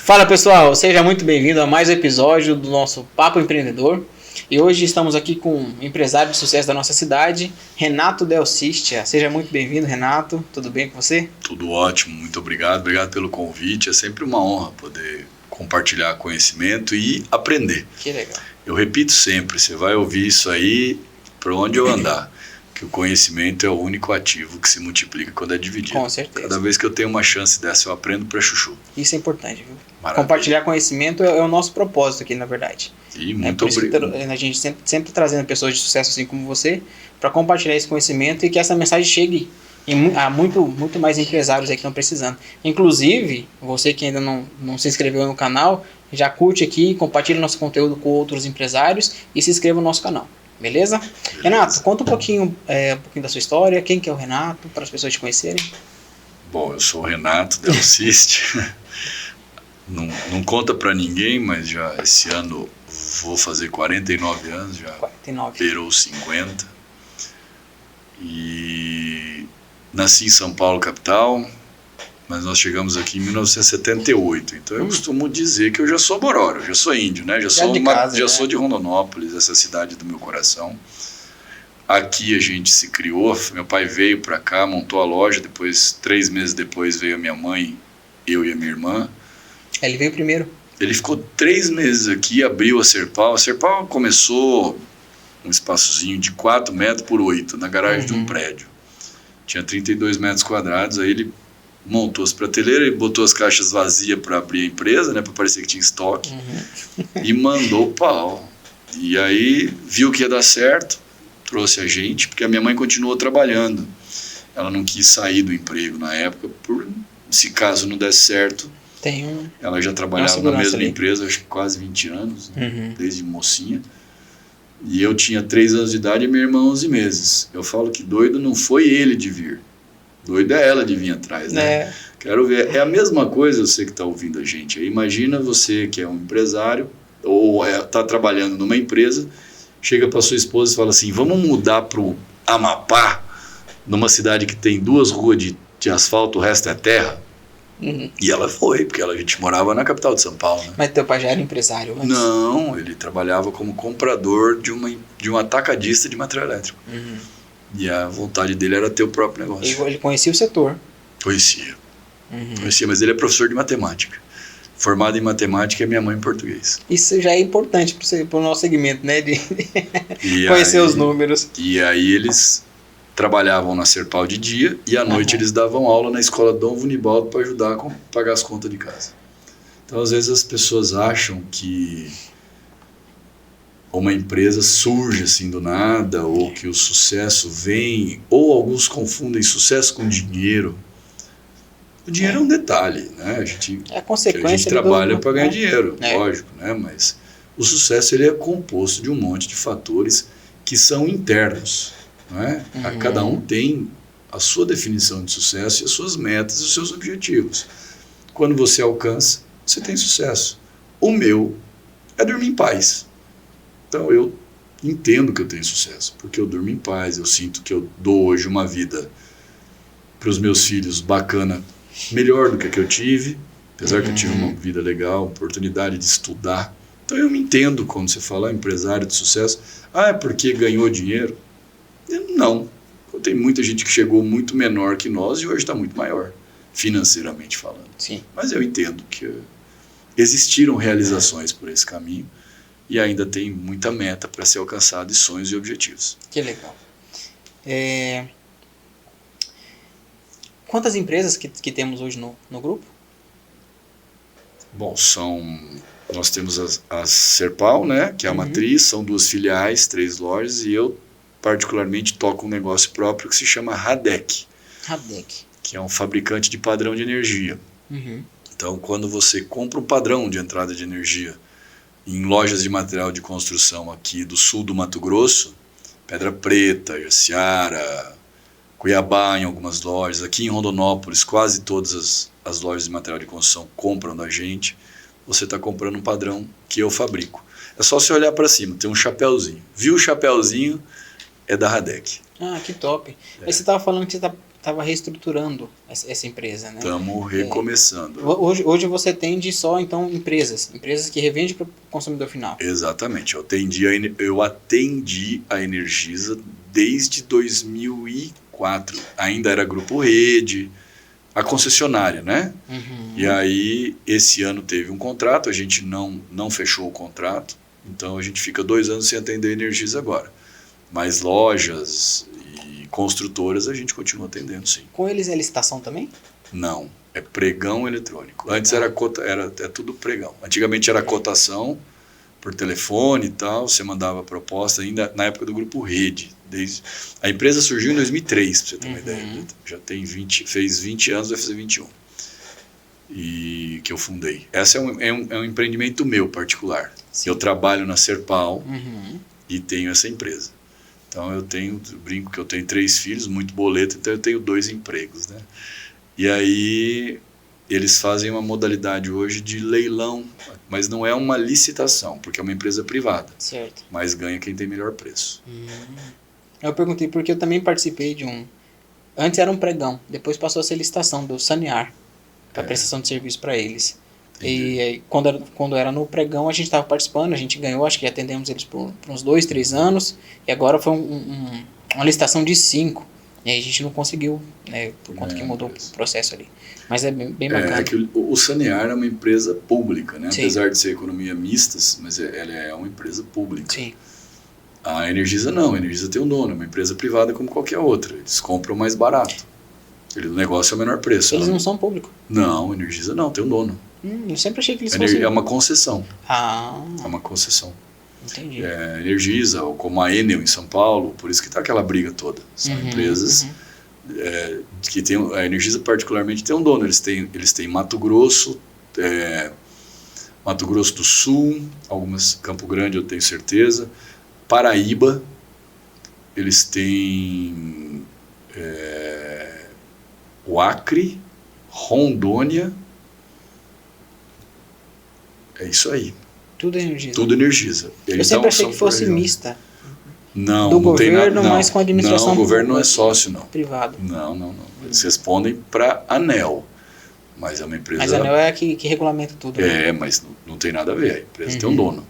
Fala pessoal, seja muito bem-vindo a mais um episódio do nosso Papo Empreendedor. E hoje estamos aqui com um empresário de sucesso da nossa cidade, Renato Del Cistia. Seja muito bem-vindo, Renato. Tudo bem com você? Tudo ótimo, muito obrigado. Obrigado pelo convite. É sempre uma honra poder compartilhar conhecimento e aprender. Que legal. Eu repito sempre, você vai ouvir isso aí por onde eu andar, que o conhecimento é o único ativo que se multiplica quando é dividido. Com certeza. Cada vez que eu tenho uma chance dessa, eu aprendo para chuchu. Isso é importante, viu? Maravilha. Compartilhar conhecimento é o nosso propósito aqui, na verdade. E muito obrigado. obrigado. A gente sempre trazendo pessoas de sucesso assim como você, para compartilhar esse conhecimento e que essa mensagem chegue a muito mais empresários aí que estão precisando. Inclusive, você que ainda não se inscreveu no canal, já curte aqui, compartilha nosso conteúdo com outros empresários e se inscreva no nosso canal. Beleza? Renato, conta um pouquinho da sua história, quem que é o Renato, para as pessoas te conhecerem. Bom, eu sou o Renato Del Cistia. Não conta pra ninguém, mas já esse ano vou fazer 49 anos, já 49. beirou 50. E nasci em São Paulo, capital, mas nós chegamos aqui em 1978. Então eu costumo dizer que eu já sou bororo, eu já sou índio, né? Já sou de Rondonópolis, essa cidade do meu coração. Aqui a gente se criou, meu pai veio pra cá, montou a loja, depois 3 meses depois veio a minha mãe, eu e a minha irmã. Ele veio primeiro. Ele ficou 3 meses aqui, abriu a Serpal. A Serpal começou um espaçozinho de 4 metros por 8 na garagem de um prédio. Tinha 32 metros quadrados, aí ele montou as prateleiras e botou as caixas vazias para abrir a empresa, né, para parecer que tinha estoque, e mandou pau. E aí viu que ia dar certo, trouxe a gente, porque a minha mãe continuou trabalhando. Ela não quis sair do emprego na época, se caso não desse certo. Ela já trabalhava na mesma empresa, acho que quase 20 anos, né? Desde mocinha. E eu tinha 3 anos de idade e minha irmã 11 meses. Eu falo que doido não foi ele de vir. Doido é ela de vir atrás, né? Quero ver. É a mesma coisa você que está ouvindo a gente. Imagina você que é um empresário ou está trabalhando numa empresa, chega para sua esposa e fala assim, vamos mudar para o Amapá, numa cidade que tem 2 ruas de asfalto, o resto é terra. E ela foi, porque a gente morava na capital de São Paulo, né? Mas teu pai já era empresário antes? Não, ele trabalhava como comprador de um atacadista de material elétrico. E a vontade dele era ter o próprio negócio. Ele conhecia o setor? Conhecia, mas ele é professor de matemática. Formado em matemática e minha mãe em português. Isso já é importante para o nosso segmento, né? De conhecer os números. E aí eles trabalhavam na Serpal de dia e à noite eles davam aula na escola Dom Vunibaldo para ajudar a pagar as contas de casa. Então, às vezes, as pessoas acham que uma empresa surge assim do nada, ou que o sucesso vem, ou alguns confundem sucesso com dinheiro. O dinheiro é um detalhe, né? A gente trabalha para ganhar dinheiro, lógico, né? Mas o sucesso ele é composto de um monte de fatores que são internos. Não é? Cada um tem a sua definição de sucesso e as suas metas e os seus objetivos. Quando você alcança, você tem sucesso. O meu é dormir em paz. Então eu entendo que eu tenho sucesso, porque eu durmo em paz, eu sinto que eu dou hoje uma vida para os meus filhos bacana, melhor do que a que eu tive, apesar que eu tive uma vida legal, oportunidade de estudar. Então eu me entendo quando você fala empresário de sucesso. É porque ganhou dinheiro? Não, tem muita gente que chegou muito menor que nós e hoje está muito maior, financeiramente falando. Sim. Mas eu entendo que existiram realizações por esse caminho e ainda tem muita meta para ser alcançada, e sonhos e objetivos. Que legal. Quantas empresas que temos hoje no grupo? Bom, nós temos a Serpal, né, que é a matriz, são 2 filiais, 3 lojas, e eu particularmente toco um negócio próprio que se chama Radec, que é um fabricante de padrão de energia. Então, quando você compra um padrão de entrada de energia em lojas de material de construção aqui do sul do Mato Grosso, Pedra Preta, Jaciara, Cuiabá em algumas lojas, aqui em Rondonópolis quase todas as lojas de material de construção compram da gente, você está comprando um padrão que eu fabrico. É só você olhar para cima, tem um chapéuzinho. Viu o chapéuzinho? É da Radec. Que top. Aí você estava falando que você está estava reestruturando essa empresa, né? Estamos recomeçando. Hoje você atende só, então, empresas que revendem para o consumidor final. Exatamente. Eu atendi a Energisa desde 2004. Ainda era Grupo Rede, a concessionária, né? Uhum. E aí, esse ano teve um contrato, a gente não fechou o contrato, então a gente fica 2 anos sem atender a Energisa agora. Mas lojas e construtoras a gente continua atendendo, sim. Com eles é licitação também? Não, é pregão eletrônico. Antes era tudo pregão. Antigamente era cotação por telefone e tal, você mandava proposta ainda na época do Grupo Rede. A empresa surgiu em 2003, para você ter uma ideia. Já tem fez 20 anos, vai fazer 21. E que eu fundei. Esse é um empreendimento meu particular. Sim. Eu trabalho na Serpal e tenho essa empresa. Então eu brinco que eu tenho 3 filhos, muito boleto, então eu tenho 2 empregos, né? E aí eles fazem uma modalidade hoje de leilão, mas não é uma licitação, porque é uma empresa privada. Certo. Mas ganha quem tem melhor preço. Eu perguntei porque eu também participei de um... Antes era um pregão, depois passou a ser licitação do Sanear, para prestação de serviço para eles. Entendi. E aí, quando era no pregão, a gente estava participando, a gente ganhou, acho que atendemos eles por uns 2, 3 anos, e agora foi uma licitação de 5. E aí a gente não conseguiu, né, por conta que mudou o processo ali. Mas é bem bacana. É que o Sanear é uma empresa pública, né? Sim. Apesar de ser economia mistas, mas ela é uma empresa pública. Sim. A Energisa não, a Energisa tem um dono, é uma empresa privada como qualquer outra. Eles compram mais barato. O negócio é o menor preço. Eles não são públicos? Não, a Energisa não, tem um dono. Eu sempre achei que eles fossem... É uma concessão. Ah. É uma concessão. Entendi. Energisa, ou como a Enel em São Paulo, por isso que está aquela briga toda. São empresas que tem... A Energisa particularmente tem um dono. Eles têm Mato Grosso, Mato Grosso do Sul, Campo Grande eu tenho certeza, Paraíba, eles têm o Acre, Rondônia. É isso aí. Tudo Energisa. Tudo Energisa. Eu sempre achei que fosse mista. Não, do não tem nada. governo, mas com a administração. Não, o governo não é sócio, não. Privado. Não. Eles respondem para a ANEEL. Mas é uma empresa... Mas a ANEEL é a que regulamenta tudo. Né? Mas não tem nada a ver. A empresa tem um dono.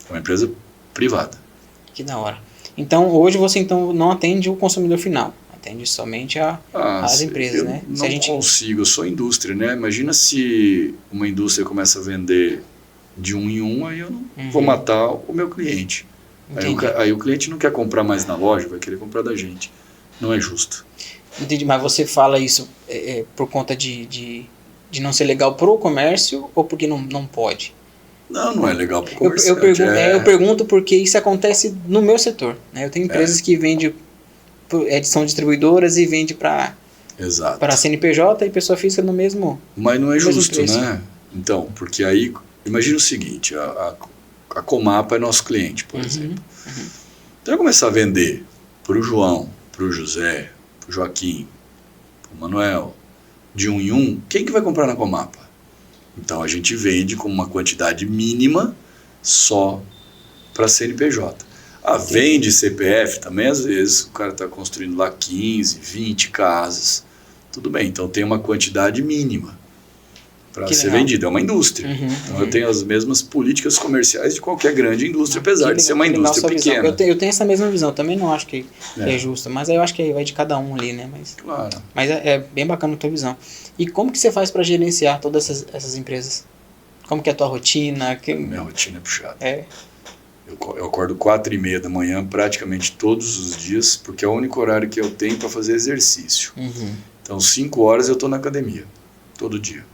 É uma empresa privada. Que da hora. Então, hoje você não atende o consumidor final. Atende somente as empresas, né? Não consigo, eu sou indústria, né? Imagina se uma indústria começa a vender de 1 em 1, aí eu não vou matar o meu cliente. Aí o cliente não quer comprar mais na loja, vai querer comprar da gente. Não é justo. Entendi, mas você fala isso por conta de não ser legal pro comércio ou porque não pode? Não é legal pro comércio. Eu pergunto porque isso acontece no meu setor. Né? Eu tenho empresas que vendem, são distribuidoras e vendem para CNPJ e pessoa física no mesmo. Mas não é justo, né? Então, porque aí, imagina o seguinte, a Comapa é nosso cliente, por exemplo. Então eu começar a vender para o João, para o José, para o Joaquim, para o Manuel, de 1 em 1, quem que vai comprar na Comapa? Então a gente vende com uma quantidade mínima só para CNPJ. Vende CPF também, às vezes o cara está construindo lá 15, 20 casas. Tudo bem, então tem uma quantidade mínima para ser vendida. É uma indústria. Então eu tenho as mesmas políticas comerciais de qualquer grande indústria, apesar de ser uma indústria pequena. Eu tenho essa mesma visão, também não acho que é justa, mas eu acho que vai de cada um ali, né? Claro. Mas é bem bacana a tua visão. E como que você faz para gerenciar todas essas empresas? Como que é a tua rotina? Minha rotina é puxada. Eu acordo 4h30 da manhã praticamente todos os dias, porque é o único horário que eu tenho para fazer exercício. Então 5 horas eu estou na academia, todo dia.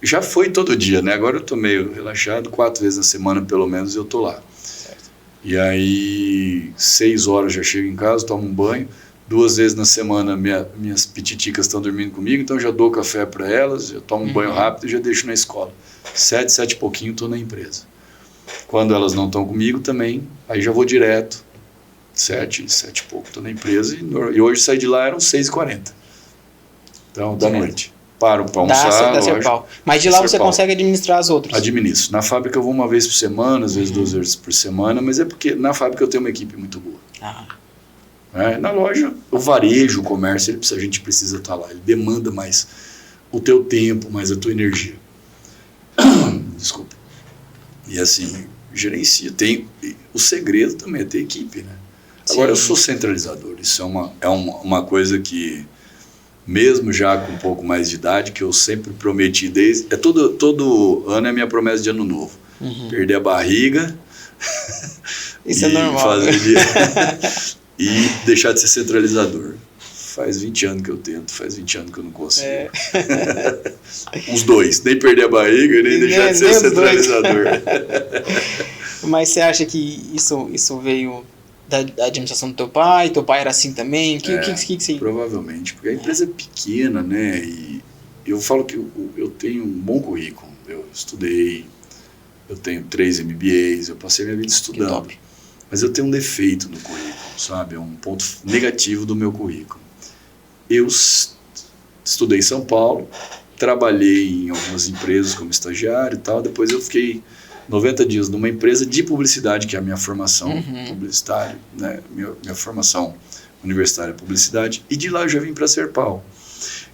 Já foi todo dia, né? Agora eu estou meio relaxado, 4 vezes na semana pelo menos eu estou lá. Certo. E aí 6 horas já chego em casa, tomo um banho. 2 vezes na semana minhas pititicas estão dormindo comigo, então já dou café para elas, já tomo um banho rápido e já deixo na escola. 7 e pouquinho estou na empresa. Quando elas não estão comigo também, aí já vou direto. 7 e pouco estou na empresa e hoje saí de lá eram 6h40. Então, da noite. Paro para almoçar, lógico. Mas de lá você consegue administrar as outras? Administro. Na fábrica eu vou 1 vez por semana, às vezes 2 vezes por semana, mas é porque na fábrica eu tenho uma equipe muito boa. Né? Na loja, o varejo, o comércio, a gente precisa estar lá. Ele demanda mais o teu tempo, mais a tua energia. Desculpa. E assim, gerencia. O segredo também é ter equipe, né? Agora, eu sou centralizador. Isso é uma coisa que, mesmo já com um pouco mais de idade, que eu sempre prometi desde... Todo ano é a minha promessa de ano novo. Perder a barriga... Isso é normal. E deixar de ser centralizador. Faz 20 anos que eu tento, faz 20 anos que eu não consigo. Os dois, nem perder a barriga, nem deixar de ser centralizador. Mas você acha que isso veio da administração do teu pai? Teu pai era assim também? Que você... Provavelmente, porque a empresa é pequena, né? E eu falo que eu tenho um bom currículo. Eu estudei, eu tenho 3 MBAs, eu passei minha vida estudando. Mas eu tenho um defeito no currículo, sabe? É um ponto negativo do meu currículo. Eu estudei em São Paulo, trabalhei em algumas empresas como estagiário e tal, depois eu fiquei 90 dias numa empresa de publicidade, que é a minha formação publicitária, né? Minha formação universitária é publicidade, e de lá eu já vim para a Serpal.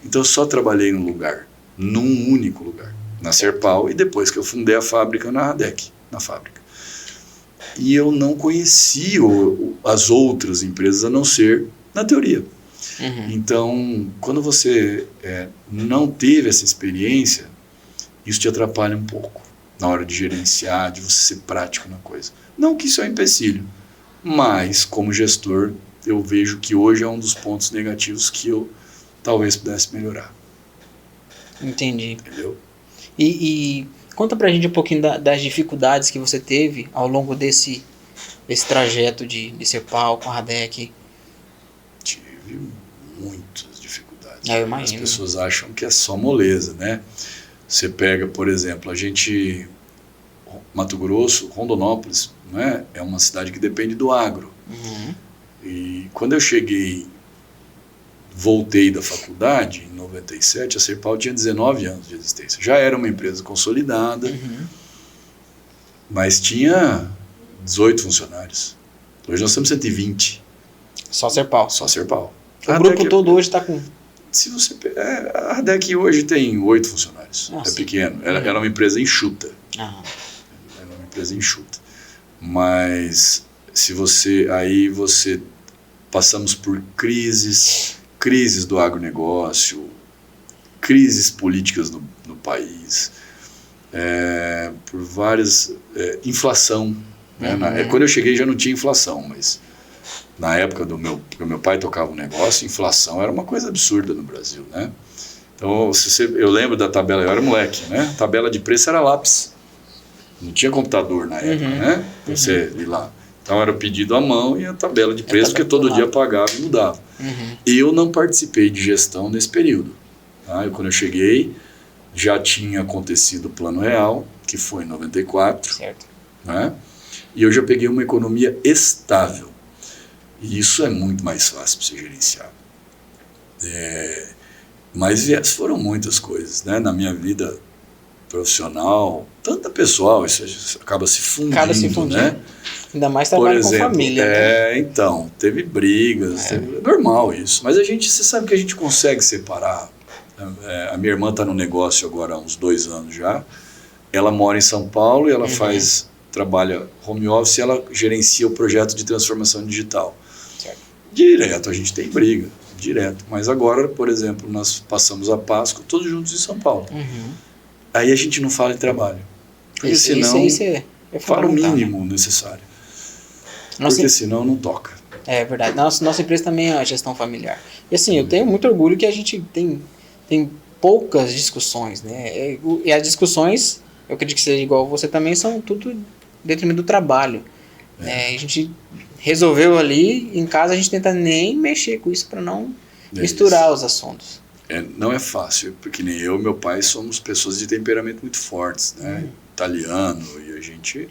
Então eu só trabalhei num único lugar, na Serpal, e depois que eu fundei a fábrica na Radec, na fábrica. E eu não conhecia as outras empresas, a não ser na teoria. Então, quando você não teve essa experiência, isso te atrapalha um pouco na hora de gerenciar, de você ser prático na coisa. Não que isso é um empecilho, mas como gestor, eu vejo que hoje é um dos pontos negativos que eu talvez pudesse melhorar. Entendi. Entendeu? E conta pra gente um pouquinho das dificuldades que você teve ao longo desse trajeto de Serpal com a Radec. Tive muitas dificuldades. Eu imagino. As pessoas acham que é só moleza, né? Você pega, por exemplo, Mato Grosso, Rondonópolis, né? É uma cidade que depende do agro. E quando eu voltei da faculdade, em 97, a Serpal tinha 19 anos de existência. Já era uma empresa consolidada, mas tinha 18 funcionários. Hoje nós temos 120. Só Serpal? Só Serpal. O grupo todo hoje está com... A Radec hoje tem 8 funcionários. É pequeno. Ela é uma empresa enxuta. Ela é uma empresa enxuta. Mas passamos por crises do agronegócio, crises políticas no país, por várias... inflação. Né? Quando eu cheguei já não tinha inflação, mas na época porque meu pai tocava um negócio, inflação era uma coisa absurda no Brasil. Né? Então, eu lembro da tabela, eu era moleque, né? A tabela de preço era lápis. Não tinha computador na época, né? Pra você ir lá. Então era o pedido à mão e a tabela de preço, porque todo dia pagava e mudava. Eu não participei de gestão nesse período. Tá? Quando eu cheguei, já tinha acontecido o Plano Real, que foi em 94. Certo. Né? E eu já peguei uma economia estável. E isso é muito mais fácil para você gerenciar. Mas foram muitas coisas, né? Na minha vida profissional, tanto pessoal, isso acaba se fundindo, né? Ainda mais trabalho com família. Né? Então, teve brigas, é normal isso. Mas você sabe que a gente consegue separar. A minha irmã está no negócio agora há uns 2 anos já. Ela mora em São Paulo e ela trabalha home office e ela gerencia o projeto de transformação digital. Certo. Direto, a gente tem briga, direto. Mas agora, por exemplo, nós passamos a Páscoa todos juntos em São Paulo. Aí a gente não fala em trabalho. Porque senão fala o mínimo necessário. Porque senão não toca. É verdade. Nossa empresa também é a gestão familiar. E assim, eu tenho muito orgulho que a gente tem poucas discussões, né? E as discussões, eu acredito que seja igual você também, são tudo em detrimento do trabalho. A gente resolveu ali, em casa a gente tenta nem mexer com isso para não misturar os assuntos. Não é fácil, porque nem eu e meu pai somos pessoas de temperamento muito fortes, né? Italiano, e a gente...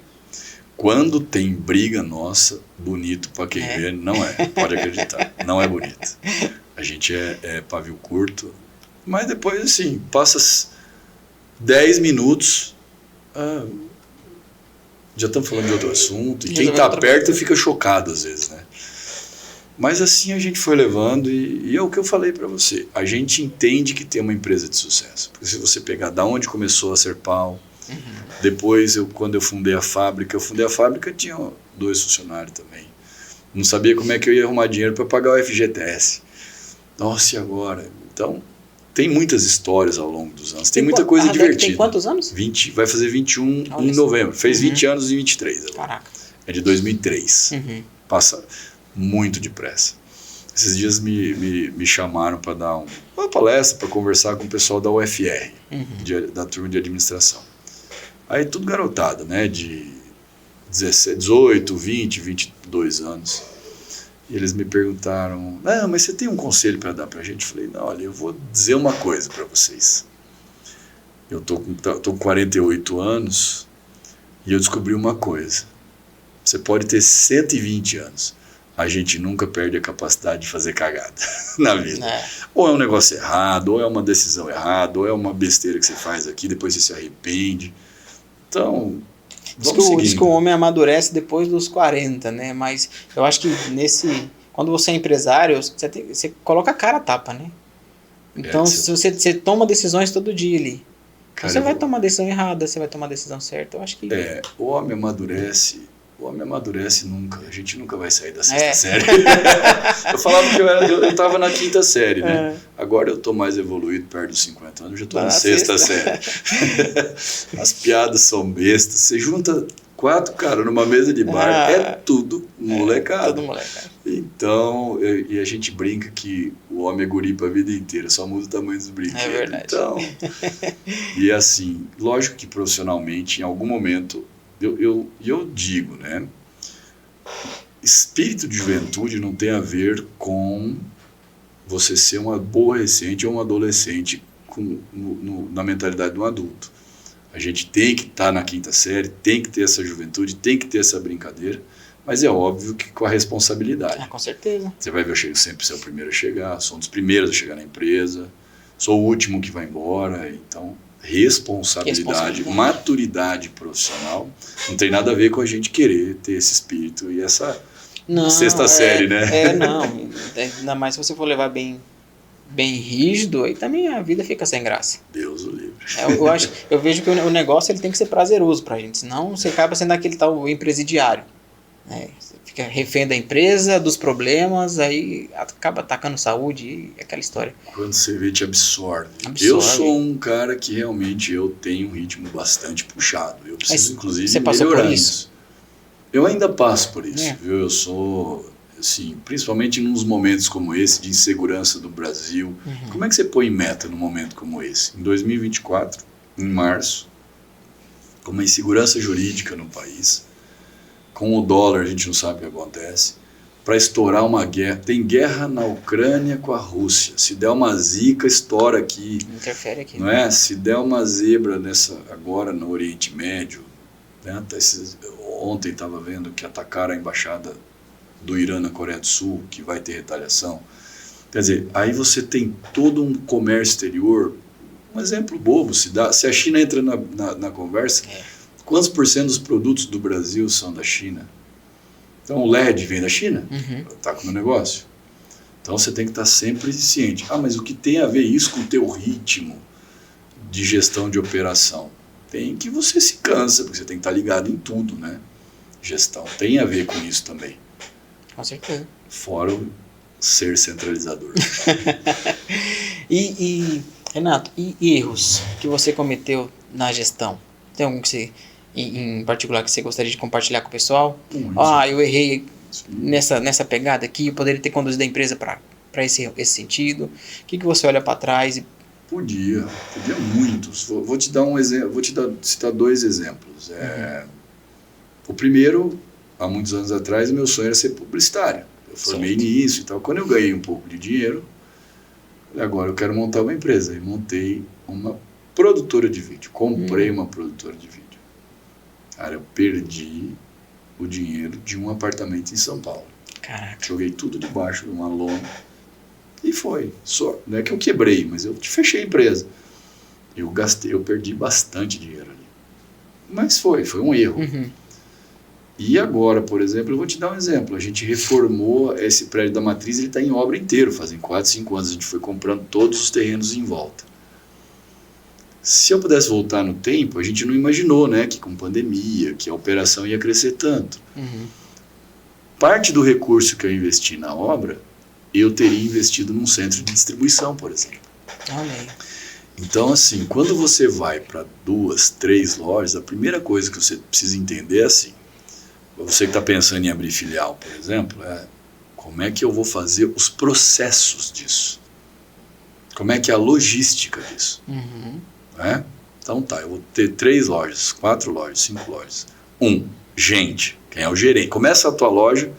Quando tem briga nossa, bonito para quem vê, não é, pode acreditar, não é bonito. A gente é pavio curto, mas depois, assim, passa 10 minutos, já estamos falando de outro assunto, e quem está perto fica chocado às vezes, né? Mas assim a gente foi levando e é o que eu falei para você. A gente entende que tem uma empresa de sucesso. Porque se você pegar da onde começou a Serpal, depois quando eu fundei a fábrica tinha 2 funcionários também. Não sabia como é que eu ia arrumar dinheiro para pagar o FGTS. Nossa, e agora? Então, tem muitas histórias ao longo dos anos. Tem muita coisa divertida. Tem quantos anos? 20, vai fazer 21 em novembro. Fez 20 anos em 23 agora. Caraca. É de 2003. Passa muito depressa. Esses dias me chamaram para dar uma palestra, para conversar com o pessoal da UFR, da turma de administração. Aí tudo garotada, né? De 18, 20, 22 anos. E eles me perguntaram, mas você tem um conselho para dar para a gente? Eu falei, não, olha, eu vou dizer uma coisa para vocês. Eu tô com 48 anos e eu descobri uma coisa. Você pode ter 120 anos. A gente nunca perde a capacidade de fazer cagada na vida. Ou é um negócio errado, ou é uma decisão errada, ou é uma besteira que você faz aqui, depois você se arrepende. Então, diz que o homem amadurece depois dos 40, né? Mas eu acho que quando você é empresário, você coloca a cara a tapa, né? Então, se você toma decisões todo dia ali. Cara, você vai tomar decisão errada, você vai tomar decisão certa. Eu acho que... O homem amadurece nunca. A gente nunca vai sair da 6ª série. Eu falava que eu tava na 5ª série, né? Agora eu tô mais evoluído, perto dos 50 anos, eu já tô na 6ª série. As piadas são bestas. Você junta 4 caras numa mesa de bar, é tudo molecada. Tudo molecada. Então, e a gente brinca que o homem é guri pra vida inteira, só muda o tamanho dos brinquedos. É verdade. Então, e assim, lógico que profissionalmente, em algum momento, eu digo, né? Espírito de juventude não tem a ver com você ser um adolescente ou um adolescente na mentalidade de um adulto. A gente tem que estar na 5ª série, tem que ter essa juventude, tem que ter essa brincadeira, mas é óbvio que com a responsabilidade. Com certeza. Você vai ver, eu chego sempre ser o primeiro a chegar, sou um dos primeiros a chegar na empresa, sou o último que vai embora, então responsabilidade, maturidade profissional, não tem nada a ver com a gente querer ter esse espírito e essa 6ª série, né? Não, ainda mais se você for levar bem rígido, aí também a vida fica sem graça. Deus o livre. Eu vejo que o negócio ele tem que ser prazeroso pra gente, senão você acaba sendo aquele tal empresidiário. Você fica refém da empresa, dos problemas, aí acaba atacando saúde e aquela história. Quando você vê, te absorve. Eu sou um cara que realmente eu tenho um ritmo bastante puxado. Eu preciso, inclusive, você passou melhorar por isso? Eu ainda passo por isso, viu? Eu sou, assim, principalmente nos momentos como esse, de insegurança do Brasil. Como é que você põe meta num momento como esse? Em 2024, em março, com uma insegurança jurídica no país, com o dólar a gente não sabe o que acontece, para estourar uma guerra. Tem guerra na Ucrânia com a Rússia. Se der uma zica, estoura aqui. Interfere aqui. Não é? Se der uma zebra agora no Oriente Médio, né? Ontem estava vendo que atacaram a embaixada do Irã na Coreia do Sul, que vai ter retaliação. Quer dizer, aí você tem todo um comércio exterior. Um exemplo bobo, se a China entra na conversa, quantos % dos produtos do Brasil são da China? Então o LED vem da China, está com o meu negócio. Então você tem que estar sempre ciente. Mas o que tem a ver isso com o teu ritmo de gestão de operação? Tem que você se cansa, porque você tem que estar ligado em tudo, né? Gestão tem a ver com isso também. Com certeza. Fora o ser centralizador. Renato, e erros que você cometeu na gestão? Tem algum que você, em particular, que você gostaria de compartilhar com o pessoal? Eu errei nessa pegada aqui, eu poderia ter conduzido a empresa para esse sentido. O que você olha para trás? Podia muitos. Vou te dar um exemplo, citar 2 exemplos. O primeiro, há muitos anos atrás, meu sonho era ser publicitário. Eu formei nisso e tal. Quando eu ganhei um pouco de dinheiro, agora eu quero montar uma empresa. E montei uma produtora de vídeo. Comprei uma produtora de vídeo. Cara, eu perdi o dinheiro de um apartamento em São Paulo. Caraca. Joguei tudo debaixo de uma lona. E foi. Não é que eu quebrei, mas eu fechei a empresa. Eu perdi bastante dinheiro ali. Mas foi um erro. E agora, por exemplo, eu vou te dar um exemplo. A gente reformou esse prédio da Matriz, ele está em obra inteiro. Fazem 4, 5 anos a gente foi comprando todos os terrenos em volta. Se eu pudesse voltar no tempo, a gente não imaginou, né, que com pandemia, que a operação ia crescer tanto. Parte do recurso que eu investi na obra, eu teria investido num centro de distribuição, por exemplo. Olha aí. Então, assim, quando você vai para 2, 3 lojas, a primeira coisa que você precisa entender é assim, você que está pensando em abrir filial, por exemplo, é como é que eu vou fazer os processos disso? Como é que é a logística disso? Né? Então tá, eu vou ter 3 lojas, 4 lojas, 5 lojas. Gente, quem é o gerente? Começa a tua loja,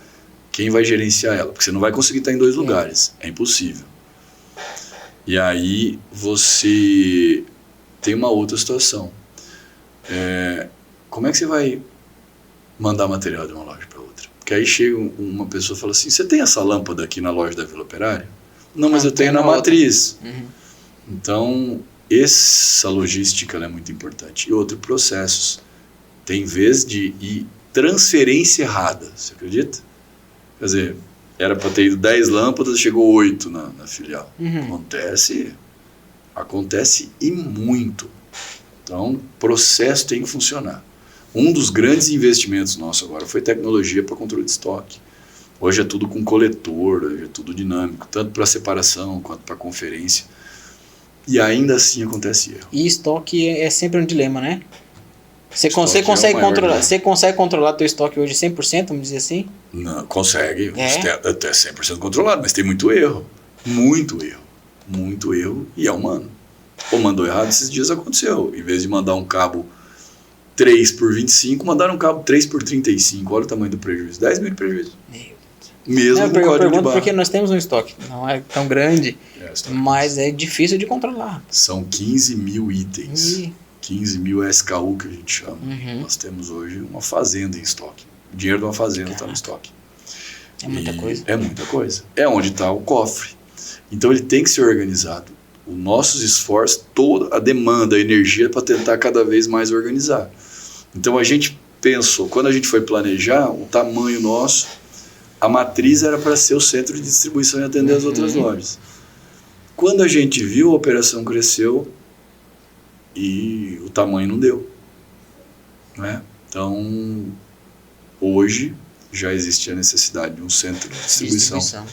quem vai gerenciar ela? Porque você não vai conseguir estar em 2 lugares, é impossível. E aí você tem uma outra situação. Como é que você vai mandar material de uma loja para outra? Porque aí chega uma pessoa e fala assim, você tem essa lâmpada aqui na loja da Vila Operária? Não, mas eu tenho na Matriz. Então, essa logística ela é muito importante. E outro, processos. Tem vez de ir transferência errada, você acredita? Quer dizer, era para ter ido 10 lâmpadas, chegou 8 na filial. Acontece e muito. Então, processo tem que funcionar. Um dos grandes investimentos nossos agora foi tecnologia para controle de estoque. Hoje é tudo com coletor, hoje é tudo dinâmico, tanto para separação quanto para conferência. E ainda assim acontece erro. E estoque é sempre um dilema, né? Você consegue controlar teu estoque hoje 100%, vamos dizer assim? Não, consegue, até 100% controlado, mas tem muito erro. Muito erro. Muito erro e é humano. Ou mandou errado, esses dias aconteceu. Em vez de mandar um cabo 3 por 25, mandaram um cabo 3 por 35. Olha o tamanho do prejuízo. 10 mil de prejuízo. Mesmo eu no código pergunto de barra. porque nós temos um estoque. Não é tão grande, mas é difícil de controlar. São 15 mil itens. 15 mil SKU que a gente chama. Nós temos hoje uma fazenda em estoque. O dinheiro de uma fazenda está no estoque. É muita coisa. É muita coisa. É onde está o cofre. Então ele tem que ser organizado. Os nossos esforços, toda a demanda, a energia para tentar cada vez mais organizar. Então a gente pensou, quando a gente foi planejar o tamanho nosso, a Matriz era para ser o centro de distribuição e atender as outras lojas. Quando a gente viu, a operação cresceu e o tamanho não deu. Né? Então, hoje já existe a necessidade de um centro de distribuição.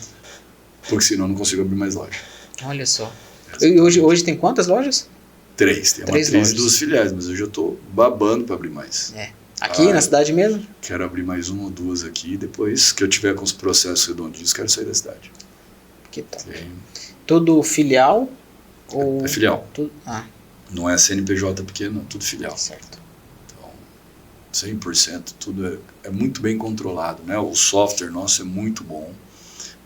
Porque senão eu não consigo abrir mais loja. Olha só. E hoje tem quantas lojas? 3. Tem a Matriz e 2 filiais, mas hoje eu estou babando para abrir mais. Aqui na cidade mesmo? Quero abrir mais 1 ou 2 aqui. Depois que eu tiver com os processos redondinhos, quero sair da cidade. Que top. Tudo filial? É filial. Tudo... Não é CNPJ pequeno, não. Tudo filial. Certo. Então, 100%, tudo é muito bem controlado. Né? O software nosso é muito bom.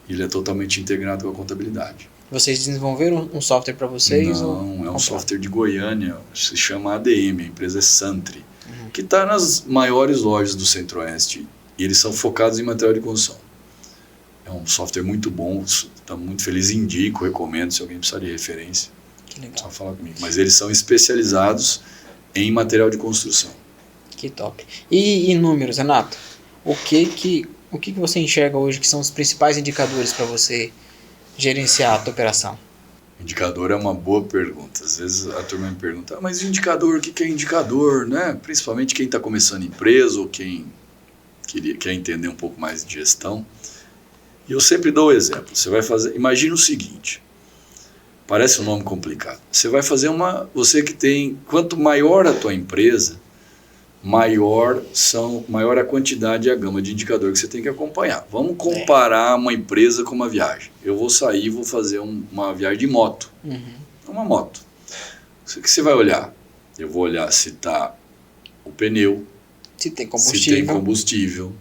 Ele é totalmente integrado com a contabilidade. Vocês desenvolveram um software para vocês? Não, é um software de Goiânia, se chama ADM, a empresa é Santri, que está nas maiores lojas do Centro-Oeste e eles são focados em material de construção. É um software muito bom, estou muito feliz, indico, recomendo, se alguém precisar de referência, que legal. só falar comigo. Mas eles são especializados em material de construção. Que top. E números, Renato? O que você enxerga hoje que são os principais indicadores para você gerenciar a tua operação? Indicador é uma boa pergunta. Às vezes a turma me pergunta, mas indicador, o que é indicador? Né? Principalmente quem está começando empresa ou quem quer entender um pouco mais de gestão. E eu sempre dou o exemplo. Você vai fazer, imagina o seguinte, parece um nome complicado. Você vai fazer você que tem, quanto maior a tua empresa, maior a quantidade e a gama de indicador que você tem que acompanhar. Vamos comparar uma empresa com uma viagem. Eu vou sair e vou fazer uma viagem de moto. Uma moto. O que você vai olhar? Eu vou olhar se está o pneu, se tem combustível,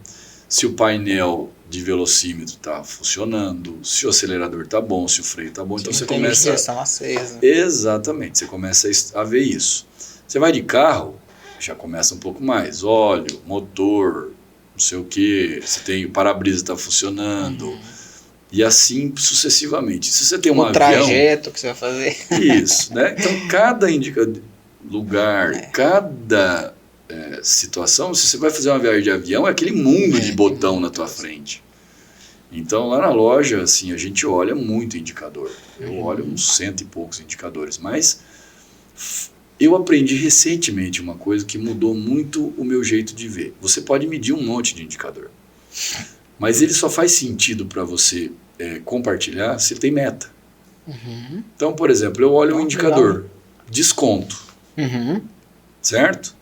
se o painel de velocímetro está funcionando, se o acelerador está bom, se o freio está bom. Então você começa... acesa. Exatamente, você começa a ver isso. Você vai de carro, já começa um pouco mais, óleo, motor, não sei o que, você tem o para-brisa está funcionando, e assim sucessivamente. Se você tem um trajeto que você vai fazer. Isso, né? Então cada lugar, cada situação, se você vai fazer uma viagem de avião, é aquele mundo de botão na tua frente. Então, lá na loja, assim, a gente olha muito indicador. Eu olho uns 100 e poucos indicadores, mas eu aprendi recentemente uma coisa que mudou muito o meu jeito de ver. Você pode medir um monte de indicador, mas ele só faz sentido para você compartilhar se tem meta. Então, por exemplo, eu olho um indicador, desconto, certo?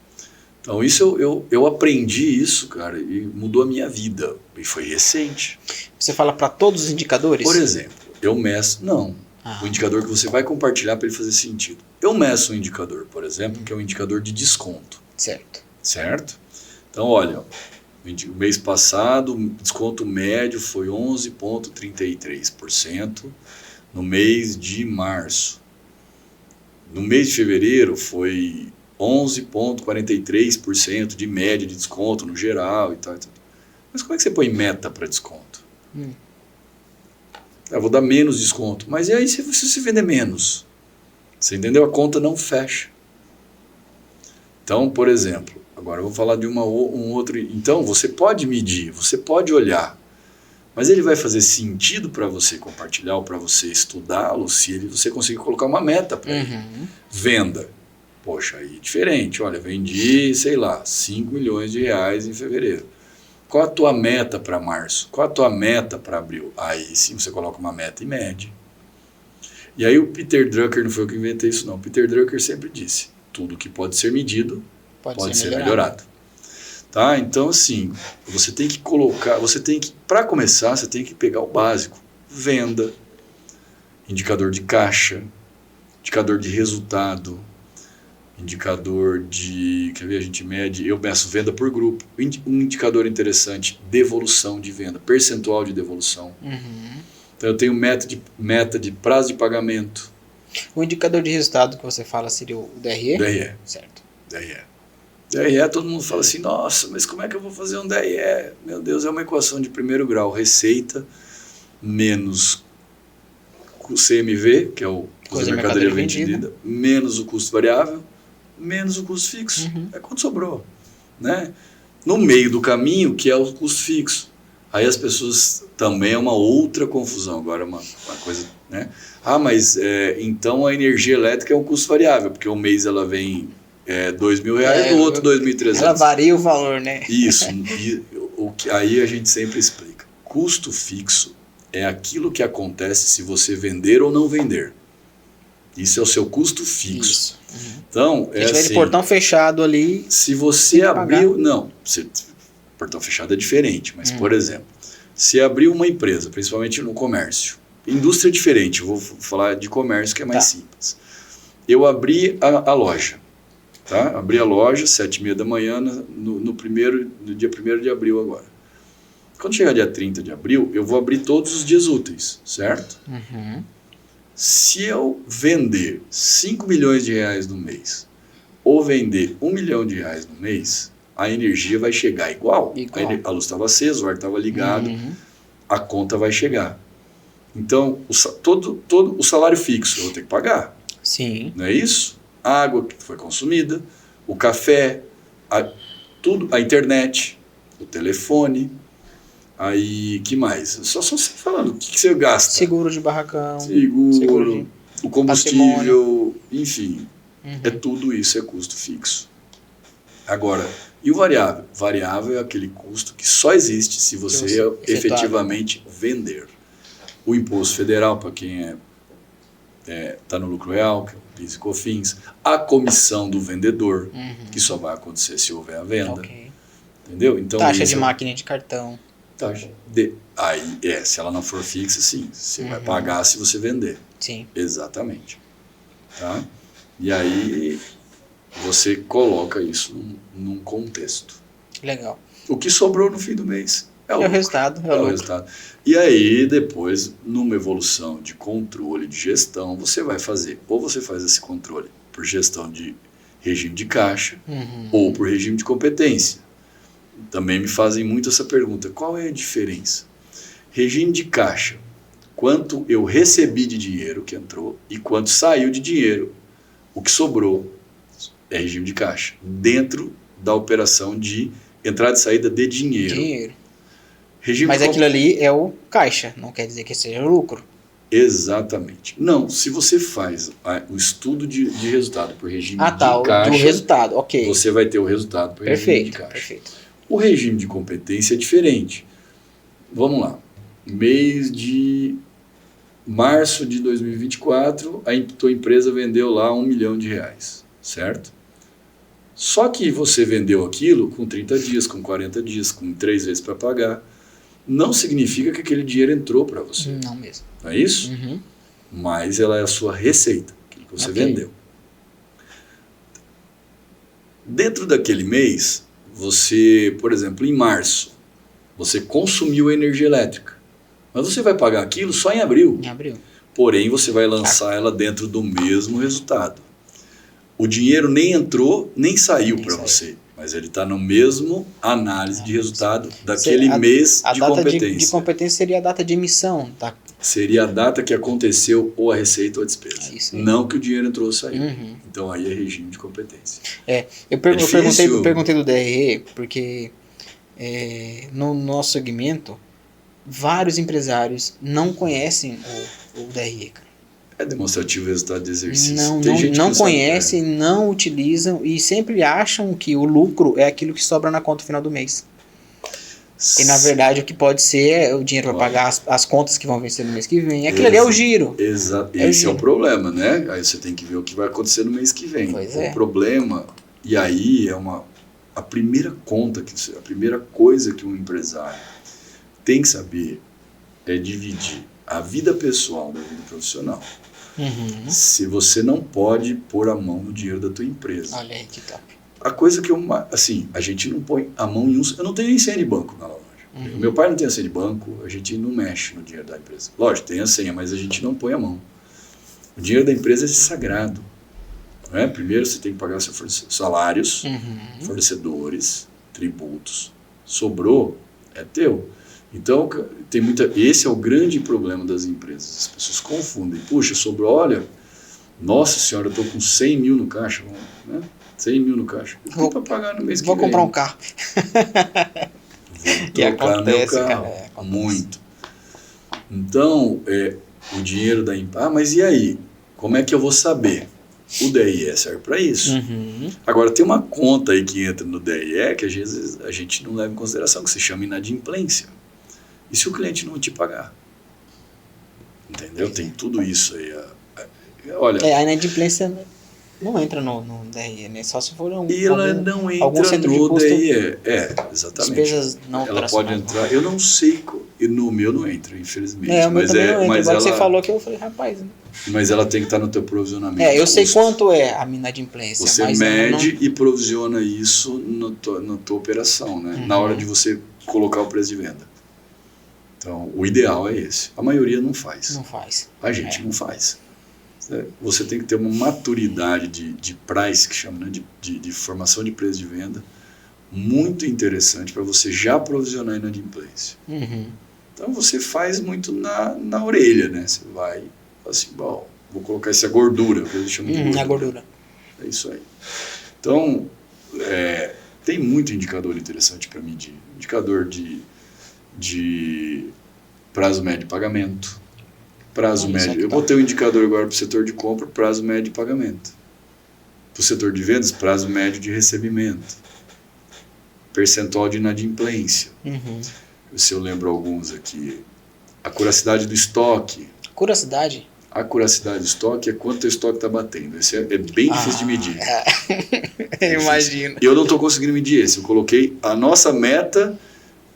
Então, isso eu aprendi isso, cara, e mudou a minha vida. E foi recente. Você fala para todos os indicadores? Por exemplo, eu meço... Não. O indicador que você vai compartilhar para ele fazer sentido. Eu meço um indicador, por exemplo, que é um indicador de desconto. Certo. Certo? Então, olha, o mês passado, o desconto médio foi 11,33%. No mês de março. No mês de fevereiro foi 11,43% de média de desconto no geral e tal, e tal. Mas como é que você põe meta para desconto? Eu vou dar menos desconto. Mas e aí se você vender menos? Você entendeu? A conta não fecha. Então, por exemplo, agora eu vou falar de um outro... Então, você pode medir, você pode olhar, mas ele vai fazer sentido para você compartilhar ou para você estudá-lo se você conseguir colocar uma meta para ele. Venda. Poxa, aí é diferente. Olha, vendi, sei lá, 5 milhões de reais em fevereiro. Qual a tua meta para março? Qual a tua meta para abril? Aí sim você coloca uma meta e mede. E aí o Peter Drucker, não foi eu que inventei isso não, o Peter Drucker sempre disse, tudo que pode ser medido pode ser melhorado. Tá? Então assim, você tem que colocar, para começar, você tem que pegar o básico. Venda, indicador de caixa, indicador de resultado, indicador de, quer ver, a gente mede, eu meço venda por grupo. Um indicador interessante, devolução de venda, percentual de devolução. Então eu tenho meta de prazo de pagamento. O indicador de resultado que você fala seria o DRE? DRE. Certo. DRE, todo mundo fala assim, nossa, mas como é que eu vou fazer um DRE? Meu Deus, é uma equação de primeiro grau, receita menos o CMV, que é o custo da mercadoria vendida, menos o custo variável, menos o custo fixo. É quanto sobrou, né? No meio do caminho, que é o custo fixo. Aí as pessoas também é uma outra confusão. Agora uma coisa, né? Mas então a energia elétrica é um custo variável, porque um mês ela vem R$2.000, no outro 2.300. Ela varia o valor, né? Isso. Aí a gente sempre explica. Custo fixo é aquilo que acontece se você vender ou não vender. Isso é o seu custo fixo. Então, se tiver de portão fechado ali... Se você abriu... Não, portão fechado é diferente, mas, por exemplo, se abriu uma empresa, principalmente no comércio, indústria é diferente, eu vou falar de comércio que é mais simples. Eu abri a loja, tá? Abri a loja, 7h30 da manhã, no dia 1º de abril agora. Quando chegar dia 30 de abril, eu vou abrir todos os dias úteis, certo? Se eu vender 5 milhões de reais no mês, ou vender 1 milhão de reais no mês, a energia vai chegar igual. A luz estava acesa, o ar estava ligado, a conta vai chegar. Então, todo o salário fixo eu vou ter que pagar. Sim. Não é isso? A água que foi consumida, o café, tudo, a internet, o telefone, aí, que mais? Só você falando, o que você gasta? Seguro de barracão. Seguro o combustível, patrimônio. Enfim, tudo isso é custo fixo. Agora, e o variável? Variável é aquele custo que só existe se você efetivamente vender. O imposto federal, para quem está no lucro real, que é o PIS e COFINS, a comissão do vendedor, que só vai acontecer se houver a venda. Entendeu? Então, taxa de máquina de cartão. Se ela não for fixa, sim. Você vai pagar se você vender. Sim. Exatamente. Tá? E aí você coloca isso num contexto. Legal. O que sobrou no fim do mês é o resultado. É o resultado. E aí, depois, numa evolução de controle de gestão, você vai fazer, ou você faz esse controle por gestão de regime de caixa, ou por regime de competência. Também me fazem muito essa pergunta, qual é a diferença? Regime de caixa, quanto eu recebi de dinheiro que entrou e quanto saiu de dinheiro, o que sobrou é regime de caixa, dentro da operação de entrada e saída de dinheiro. Mas aquilo ali é o caixa, não quer dizer que seja o lucro. Exatamente. Não, se você faz o estudo de resultado por regime de caixa, do resultado, ok. você vai ter o resultado por regime de caixa. Perfeito. O regime de competência é diferente. Vamos lá. Mês de março de 2024, a tua empresa vendeu lá R$1 milhão, certo? Só que você vendeu aquilo com 30 dias, com 40 dias, com 3 vezes para pagar. Não significa que aquele dinheiro entrou para você. Não mesmo. Não é isso? Uhum. Mas ela é a sua receita, aquilo que você vendeu. Dentro daquele mês, você, por exemplo, em março, você consumiu energia elétrica. Mas você vai pagar aquilo só em abril. Em abril. Porém, você vai lançar ela dentro do mesmo resultado. O dinheiro nem entrou, nem saiu para você. Mas ele está no mesmo análise de resultado daquele mês de competência. A data de competência seria a data de emissão. Tá? Seria a data que aconteceu ou a receita ou a despesa. Não que o dinheiro entrou ou saiu. Uhum. Então aí é regime de competência. Eu perguntei do DRE porque no nosso segmento vários empresários não conhecem o DRE, cara. É demonstrativo resultado de exercício. Não conhecem, não utilizam e sempre acham que o lucro é aquilo que sobra na conta no final do mês. E na verdade o que pode ser é o dinheiro para pagar as contas que vão vencer no mês que vem. Aquilo ali é o giro. Exato. Esse é o problema, né? Aí você tem que ver o que vai acontecer no mês que vem. O problema, e aí a primeira a primeira coisa que um empresário tem que saber é dividir a vida pessoal da vida profissional. Uhum. Se você não pode pôr a mão no dinheiro da tua empresa. Olha aí que top. A coisa que a gente não põe a mão em eu não tenho nem senha de banco na loja. Uhum. Meu pai não tem a senha de banco, a gente não mexe no dinheiro da empresa. Lógico, tem a senha, mas a gente não põe a mão. O dinheiro da empresa é sagrado. Não é? Primeiro você tem que pagar seus salários, fornecedores, tributos. Sobrou, é teu. Então, esse é o grande problema das empresas. As pessoas confundem. Puxa, sobrou, olha, nossa senhora, eu estou com 100 mil no caixa. Né? 100 mil no caixa. Vou para pagar no mês que vem. Vou comprar um carro. Vou trocar meu carro. Cara, muito. Então, o dinheiro da empresa... mas e aí? Como é que eu vou saber? O DRE serve para isso. Uhum. Agora, tem uma conta aí que entra no DRE que às vezes a gente não leva em consideração, que se chama inadimplência. E se o cliente não te pagar? Entendeu? Tem tudo isso aí. Olha, a inadimplência não entra no DRE, né? Só se for não entra no DRE. Exatamente. Despesas não ela pode entrar. Eu não sei. No meu não entra, infelizmente. O meu também não entra. Mas agora você falou que eu falei, rapaz. Mas ela tem que estar no teu provisionamento. Eu sei quanto é a inadimplência. Você mede e provisiona isso na tua operação, né? Uhum. Na hora de você colocar o preço de venda. Então, o ideal é esse. A maioria não faz. Não faz. A gente não faz. Você tem que ter uma maturidade de price, que chama, né? de formação de preço de venda, muito interessante para você já provisionar inadimplência. Uhum. Então, você faz muito na orelha, né? Você vai assim, bom, vou colocar essa gordura, que eles chamam de gordura. A gordura. É isso aí. Então, tem muito indicador interessante para medir. Indicador de prazo médio de pagamento. Prazo médio. Eu botei um indicador agora para o setor de compra, prazo médio de pagamento. Para o setor de vendas, prazo médio de recebimento. Percentual de inadimplência. Uhum. Se eu lembro alguns aqui. A curacidade do estoque. Curacidade? A curacidade do estoque é quanto o estoque está batendo. Esse é bem difícil de medir. Eu imagino. Eu não estou conseguindo medir esse. Eu coloquei, a nossa meta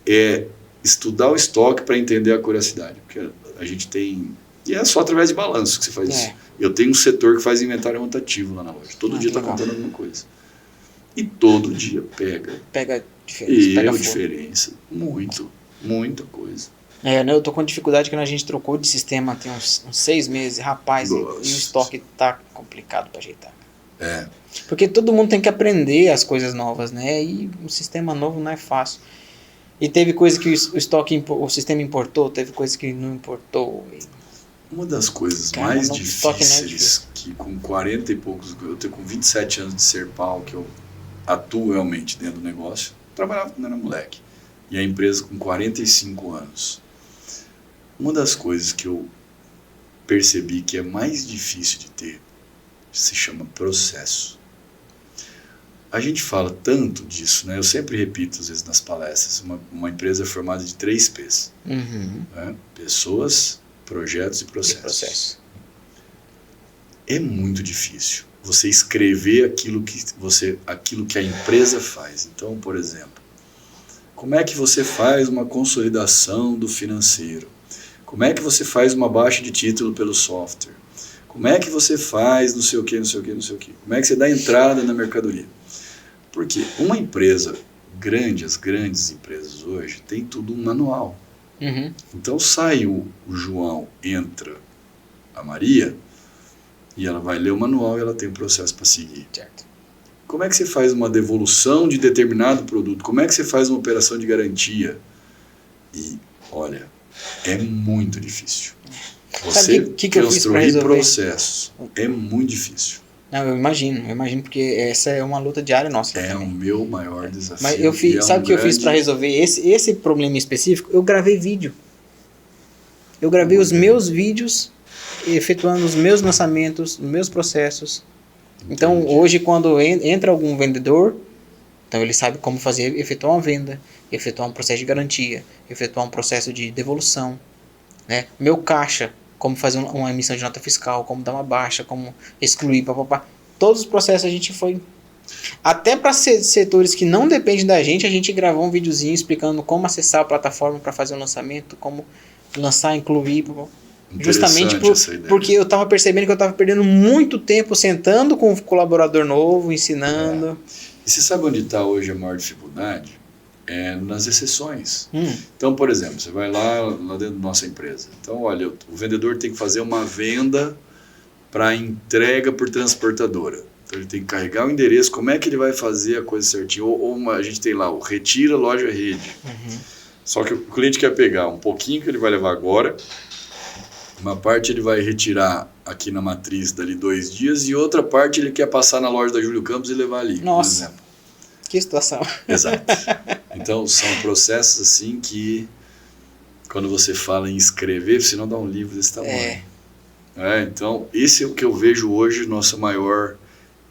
é estudar o estoque para entender a curacidade. Porque a gente tem... E é só através de balanço que você faz isso. Eu tenho um setor que faz inventário rotativo lá na loja. Todo dia está contando alguma coisa. E todo dia pega diferença. Diferença. Muita coisa. Eu tô com dificuldade que a gente trocou de sistema tem uns 6 meses, rapaz, e o estoque tá complicado para ajeitar. Porque todo mundo tem que aprender as coisas novas, né? E um sistema novo não é fácil. E teve coisa que o sistema importou, teve coisa que não importou. Uma das coisas mais difíceis que com 40 e poucos, eu tenho com 27 anos de Serpal, que eu atuo realmente dentro do negócio, trabalhava quando era moleque. E a empresa com 45 anos. Uma das coisas que eu percebi que é mais difícil de ter se chama processo. A gente fala tanto disso, né? Eu sempre repito, às vezes, nas palestras, uma empresa é formada de 3 P's. Né? Pessoas, projetos e processos. É muito difícil você escrever aquilo que a empresa faz. Então, por exemplo, como é que você faz uma consolidação do financeiro? Como é que você faz uma baixa de título pelo software? Como é que você faz não sei o que, não sei o que, não sei o que? Como é que você dá entrada na mercadoria? Porque uma empresa grande, as grandes empresas hoje, tem tudo um manual. Então sai o João, entra a Maria, e ela vai ler o manual e ela tem um processo para seguir. Certo. Como é que você faz uma devolução de determinado produto? Como é que você faz uma operação de garantia? E, olha, é muito difícil. Você construir processos é muito difícil. Não, eu imagino, porque essa é uma luta diária nossa. É o meu maior desafio. Mas eu fiz, sabe o que eu fiz para resolver esse problema específico? Eu gravei vídeo. Eu gravei os meus vídeos efetuando os meus lançamentos, os meus processos. Entendi. Então, hoje, quando entra algum vendedor, então ele sabe como fazer, efetuar uma venda, efetuar um processo de garantia, efetuar um processo de devolução, né? Meu caixa, como fazer uma emissão de nota fiscal, como dar uma baixa, como excluir, papapá. Todos os processos a gente foi... Até para setores que não dependem da gente, a gente gravou um videozinho explicando como acessar a plataforma para fazer o lançamento, como lançar, incluir, papapá. Justamente porque eu estava percebendo que eu estava perdendo muito tempo sentando com um colaborador novo, ensinando. E você sabe onde está hoje a maior dificuldade? É nas exceções. Então, por exemplo, você vai lá dentro da nossa empresa. Então, olha, o vendedor tem que fazer uma venda para entrega por transportadora. Então, ele tem que carregar o endereço, como é que ele vai fazer a coisa certinha? A gente tem lá o retira, loja, rede. Só que o cliente quer pegar um pouquinho que ele vai levar agora, uma parte ele vai retirar aqui na matriz dali 2 dias e outra parte ele quer passar na loja da Júlio Campos e levar ali. Nossa, que situação. Exato. Então são processos assim que quando você fala em escrever, você não dá um livro desse tamanho. Então esse é o que eu vejo hoje nosso maior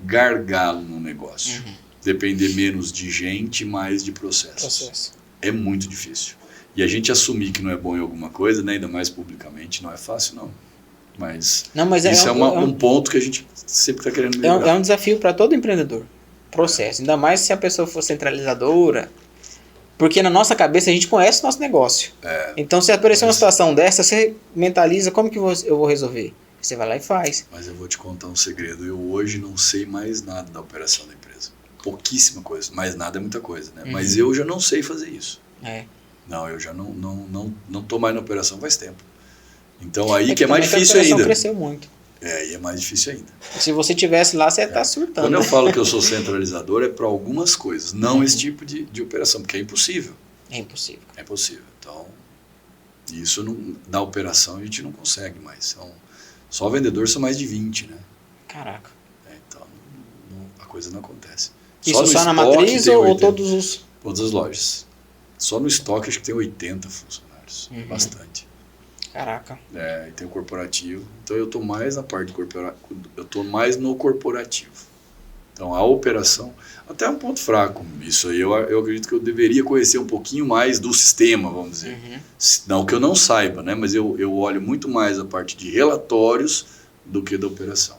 gargalo no negócio. Depender menos de gente, mais de processos. É muito difícil. E a gente assumir que não é bom em alguma coisa, né, ainda mais publicamente, não é fácil, não. Mas isso é um ponto que a gente sempre está querendo melhorar. É um desafio para todo empreendedor. Processo. Ainda mais se a pessoa for centralizadora. Porque na nossa cabeça a gente conhece o nosso negócio. Então se aparecer uma situação dessa, você mentaliza como que eu vou resolver. Você vai lá e faz. Mas eu vou te contar um segredo. Eu hoje não sei mais nada da operação da empresa. Pouquíssima coisa. Mais nada é muita coisa, né? Mas eu já não sei fazer isso. Não, eu já não tô mais na operação faz tempo. Então aí que é mais difícil ainda. A operação cresceu muito. E é mais difícil ainda. Se você tivesse lá, você ia estar surtando. Quando eu falo que eu sou centralizador, é para algumas coisas. Não esse tipo de operação, porque é impossível. É impossível. É impossível. Então, isso da operação a gente não consegue mais. Só vendedor são mais de 20, né? Caraca. Então, a coisa não acontece. Isso só na matriz ou todos os... Todas as lojas. Só no estoque acho que tem 80 funcionários. Bastante. Caraca. E tem o corporativo. Então eu estou mais na parte corporativa. Eu estou mais no corporativo. Então a operação, até um ponto fraco. Isso aí eu acredito que eu deveria conhecer um pouquinho mais do sistema, vamos dizer. Não que eu não saiba, né? Mas eu olho muito mais a parte de relatórios do que da operação.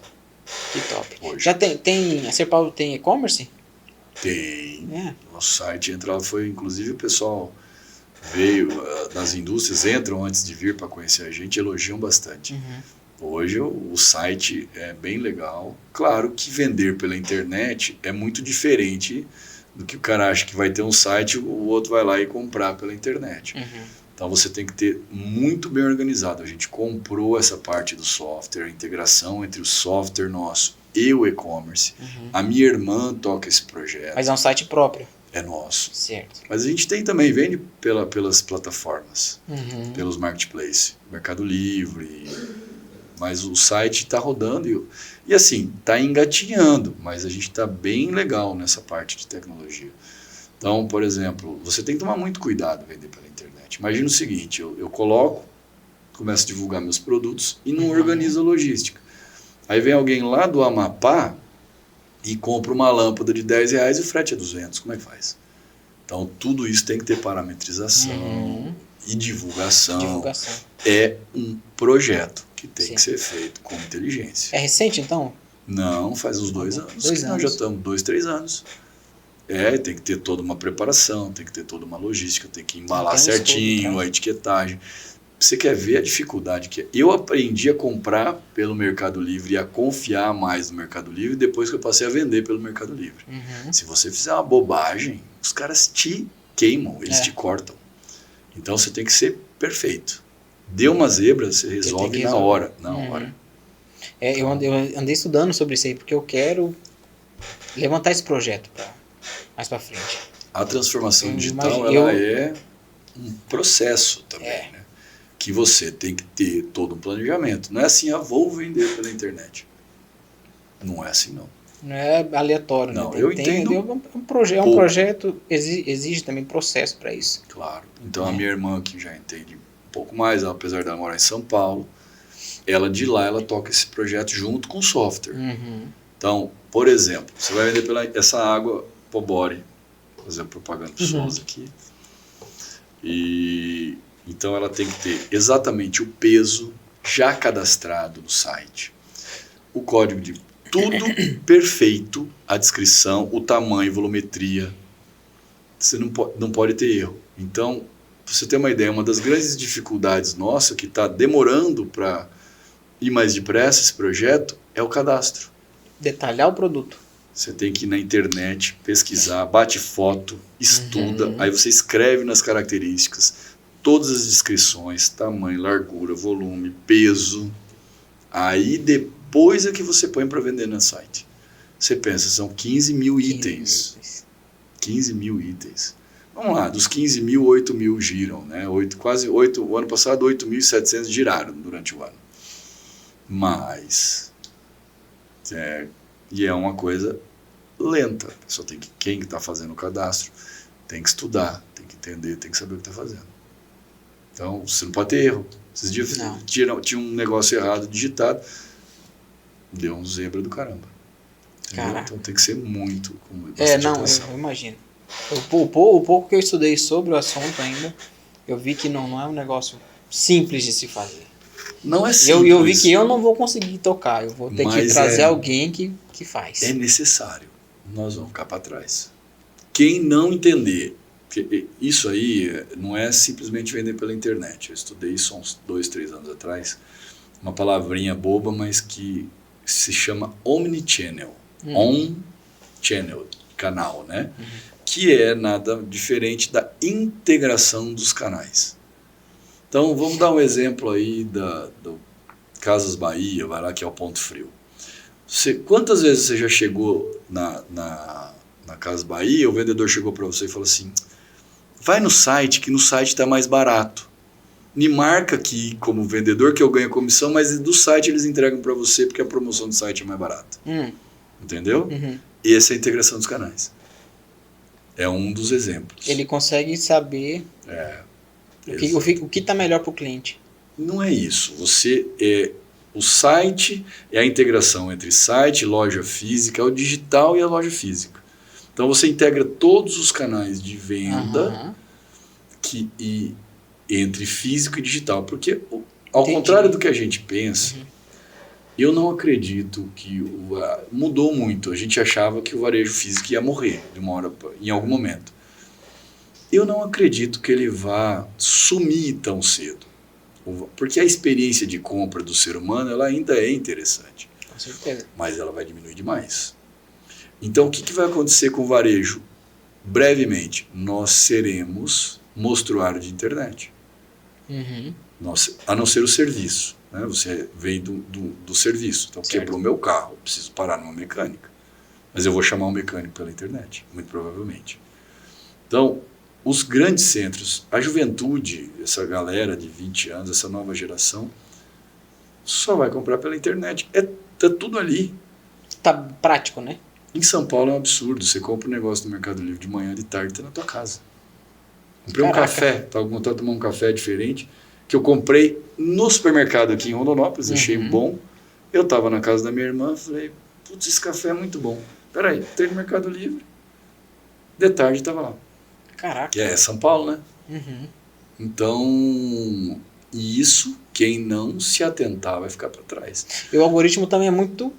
Que top. Hoje. Já a Serpaulo tem e-commerce? Tem. Nosso site entra lá, inclusive o pessoal veio das indústrias, entram antes de vir para conhecer a gente, elogiam bastante. Hoje o site é bem legal. Claro que vender pela internet é muito diferente do que o cara acha que vai ter um site, o outro vai lá e comprar pela internet. Então você tem que ter muito bem organizado. A gente comprou essa parte do software, a integração entre o software nosso e o e-commerce. A minha irmã toca esse projeto. Mas é um site próprio. É nosso. Certo. Mas a gente também vende pelas plataformas, pelos marketplaces, Mercado Livre, mas o site está rodando e assim, está engatinhando, mas a gente está bem legal nessa parte de tecnologia. Então, por exemplo, você tem que tomar muito cuidado vender pela internet. Imagina o seguinte, eu coloco, começo a divulgar meus produtos e não organizo a logística. Aí vem alguém lá do Amapá e compra uma lâmpada de R$10 e o frete é 200. Como é que faz? Então, tudo isso tem que ter parametrização e divulgação. É um projeto que tem que ser feito com inteligência. É recente, então? Não, faz uns 2 anos. 2 anos. Nós já estamos 2, 3 anos. Tem que ter toda uma preparação, tem que ter toda uma logística, tem que embalar certinho, a etiquetagem. Você quer ver a dificuldade que é? Eu aprendi a comprar pelo Mercado Livre e a confiar mais no Mercado Livre depois que eu passei a vender pelo Mercado Livre. Se você fizer uma bobagem, os caras te queimam, eles te cortam. Então você tem que ser perfeito. Deu uma zebra, você resolve na hora. Eu andei estudando sobre isso aí, porque eu quero levantar esse projeto mais para frente. A transformação digital ela é um processo também, né? Que você tem que ter todo um planejamento. Não é assim, vou vender pela internet. Não é assim, não. Não é aleatório, não, né? Eu entendo. É um projeto, exige também processo para isso. Claro. Então a minha irmã, que já entende um pouco mais, apesar de ela morar em São Paulo, ela de lá, ela toca esse projeto junto com o software. Então, por exemplo, você vai vender essa água Pobore, vou fazer propaganda para o Souza aqui, e então ela tem que ter exatamente o peso já cadastrado no site, o código de tudo perfeito, a descrição, o tamanho, volumetria, você não pode ter erro. Então, pra você ter uma ideia, uma das grandes dificuldades nossa, que está demorando para ir mais depressa esse projeto, é o cadastro. Detalhar o produto. Você tem que ir na internet, pesquisar, bate foto, estuda, aí você escreve nas características, todas as descrições, tamanho, largura, volume, peso. Aí depois é que você põe para vender no site. Você pensa, são 15 mil itens. 15 mil itens. Vamos lá, dos 15 mil, 8 mil giram, né? O ano passado, 8.700 giraram durante o ano. Mas, e é uma coisa lenta. A pessoa quem está fazendo o cadastro tem que estudar, tem que entender, tem que saber o que está fazendo. Então, você não pode ter erro. Esses dias tinha um negócio errado digitado, deu um zebra do caramba. Então tem que ser muito com bastante atenção. Eu imagino. O pouco que eu estudei sobre o assunto ainda, eu vi que não é um negócio simples de se fazer. Não é simples. Eu vi que eu não vou conseguir tocar, eu vou ter que trazer alguém que faz. É necessário. Nós vamos ficar para trás. Quem não entender, porque isso aí não é simplesmente vender pela internet. Eu estudei isso há uns 2, 3 anos atrás, uma palavrinha boba, mas que se chama Omnichannel. On-channel, canal, né? Que é nada diferente da integração dos canais. Então, vamos dar um exemplo aí do Casas Bahia, vai lá que é o Ponto Frio. Quantas vezes você já chegou na Casas Bahia, o vendedor chegou para você e falou assim, vai no site, que no site está mais barato. Me marca aqui como vendedor que eu ganho comissão, mas do site eles entregam para você porque a promoção do site é mais barata. Entendeu? E essa é a integração dos canais. É um dos exemplos. Ele consegue saber o que está melhor para o cliente. Não é isso. O site é a integração entre site, loja física, o digital e a loja física. Então você integra todos os canais de venda entre físico e digital. Porque, ao contrário do que a gente pensa, eu não acredito que mudou muito. A gente achava que o varejo físico ia morrer em algum momento. Eu não acredito que ele vá sumir tão cedo. Porque a experiência de compra do ser humano ela ainda é interessante. Com certeza. Mas ela vai diminuir demais. Então, o que vai acontecer com o varejo? Brevemente, nós seremos mostruário de internet. A não ser o serviço. Né? Você vem do serviço. Então, quebrou meu carro, eu preciso parar numa mecânica. Mas eu vou chamar um mecânico pela internet, muito provavelmente. Então, os grandes centros, a juventude, essa galera de 20 anos, essa nova geração, só vai comprar pela internet. Tá tudo ali. Tá prático, né? Em São Paulo é um absurdo. Você compra um negócio no Mercado Livre de manhã, de tarde, tá na tua casa. Comprei um café, tava vontade de tomar um café diferente, que eu comprei no supermercado aqui em Rondonópolis, achei bom. Eu tava na casa da minha irmã, falei, putz, esse café é muito bom. Peraí, entrei no Mercado Livre, de tarde tava lá. Caraca. Que é São Paulo, né? Uhum. Então, isso, quem não se atentar vai ficar para trás. E o algoritmo também é muito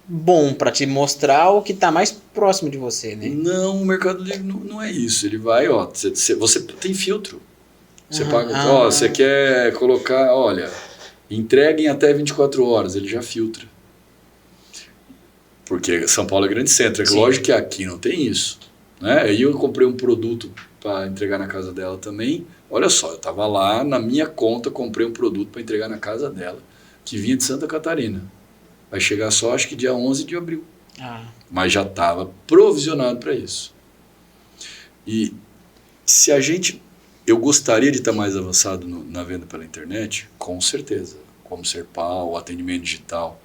bom para te mostrar o que está mais próximo de você, né? Não, o Mercado Livre não é isso. Ele vai, ó, você tem filtro. Você paga, ó, você quer colocar, olha, entrega em até 24 horas, ele já filtra. Porque São Paulo é grande centro, é lógico que aqui não tem isso. Né? Aí eu comprei um produto para entregar na casa dela também. Olha só, eu estava lá, na minha conta, comprei um produto para entregar na casa dela, que vinha de Santa Catarina. Vai chegar só, acho que dia 11 de abril. Mas já estava provisionado para isso. E se a gente... Eu gostaria de estar mais avançado na venda pela internet, com certeza. Como Serpal, atendimento digital.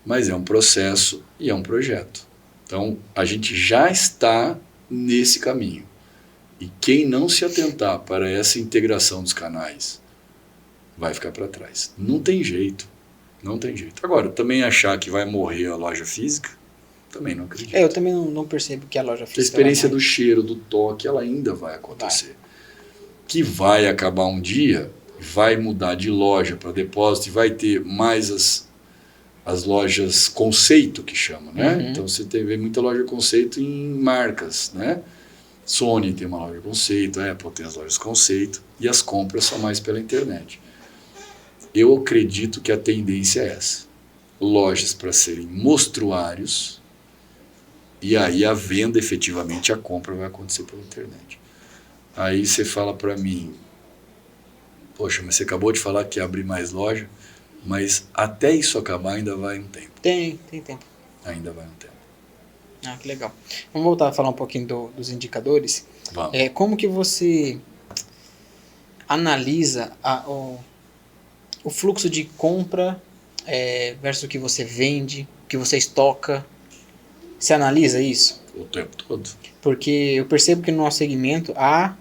Mas é um processo e é um projeto. Então, a gente já está nesse caminho. E quem não se atentar para essa integração dos canais vai ficar para trás. Não tem jeito. Não tem jeito. Agora, também achar que vai morrer a loja física, também não acredito. Eu também não percebo que a loja física... A experiência do cheiro, do toque, ela ainda vai acontecer. Que vai acabar um dia, vai mudar de loja para depósito e vai ter mais as lojas conceito, que chamam, né? Então você vê muita loja conceito em marcas, né? Sony tem uma loja conceito, Apple tem as lojas conceito e as compras são mais pela internet. Eu acredito que a tendência é essa. Lojas para serem mostruários e aí a venda efetivamente, a compra vai acontecer pela internet. Aí você fala para mim, poxa, mas você acabou de falar que ia abrir mais loja, mas até isso acabar ainda vai um tempo. Tem tempo. Ainda vai um tempo. Que legal. Vamos voltar a falar um pouquinho dos indicadores. Vamos. Como que você analisa o fluxo de compra versus o que você vende, o que você estoca? Você analisa isso? O tempo todo. Porque eu percebo que no nosso segmento há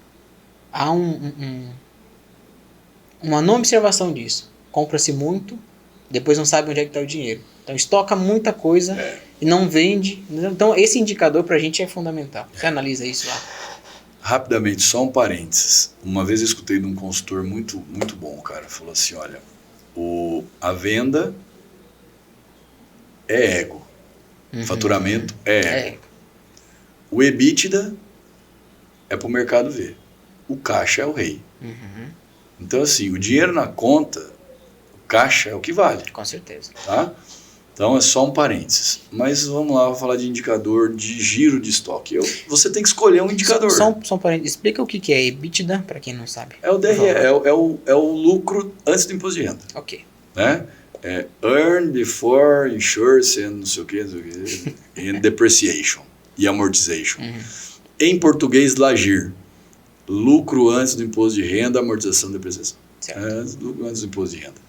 uma não observação disso. Compra-se muito, depois não sabe onde é que está o dinheiro. Então estoca muita coisa e não vende. Então esse indicador para a gente é fundamental. Você analisa isso lá? Rapidamente, só um parênteses. Uma vez eu escutei de um consultor muito, muito bom, cara. Falou assim, olha, a venda é ego. Faturamento é ego. O EBITDA é para o mercado ver. O caixa é o rei. Então, assim, o dinheiro na conta, o caixa é o que vale. Com certeza. Tá? Então, é só um parênteses. Mas vamos lá, vou falar de indicador de giro de estoque. Você tem que escolher um indicador. Só um parênteses. Explica o que é EBITDA, para quem não sabe. É o DRE, é o lucro antes do imposto de renda. Ok. Né? É earn before insurance and não sei o que, and depreciation e amortization. Em português, LAGIR. Lucro antes do imposto de renda, amortização e depreciação. Lucro antes do imposto de renda.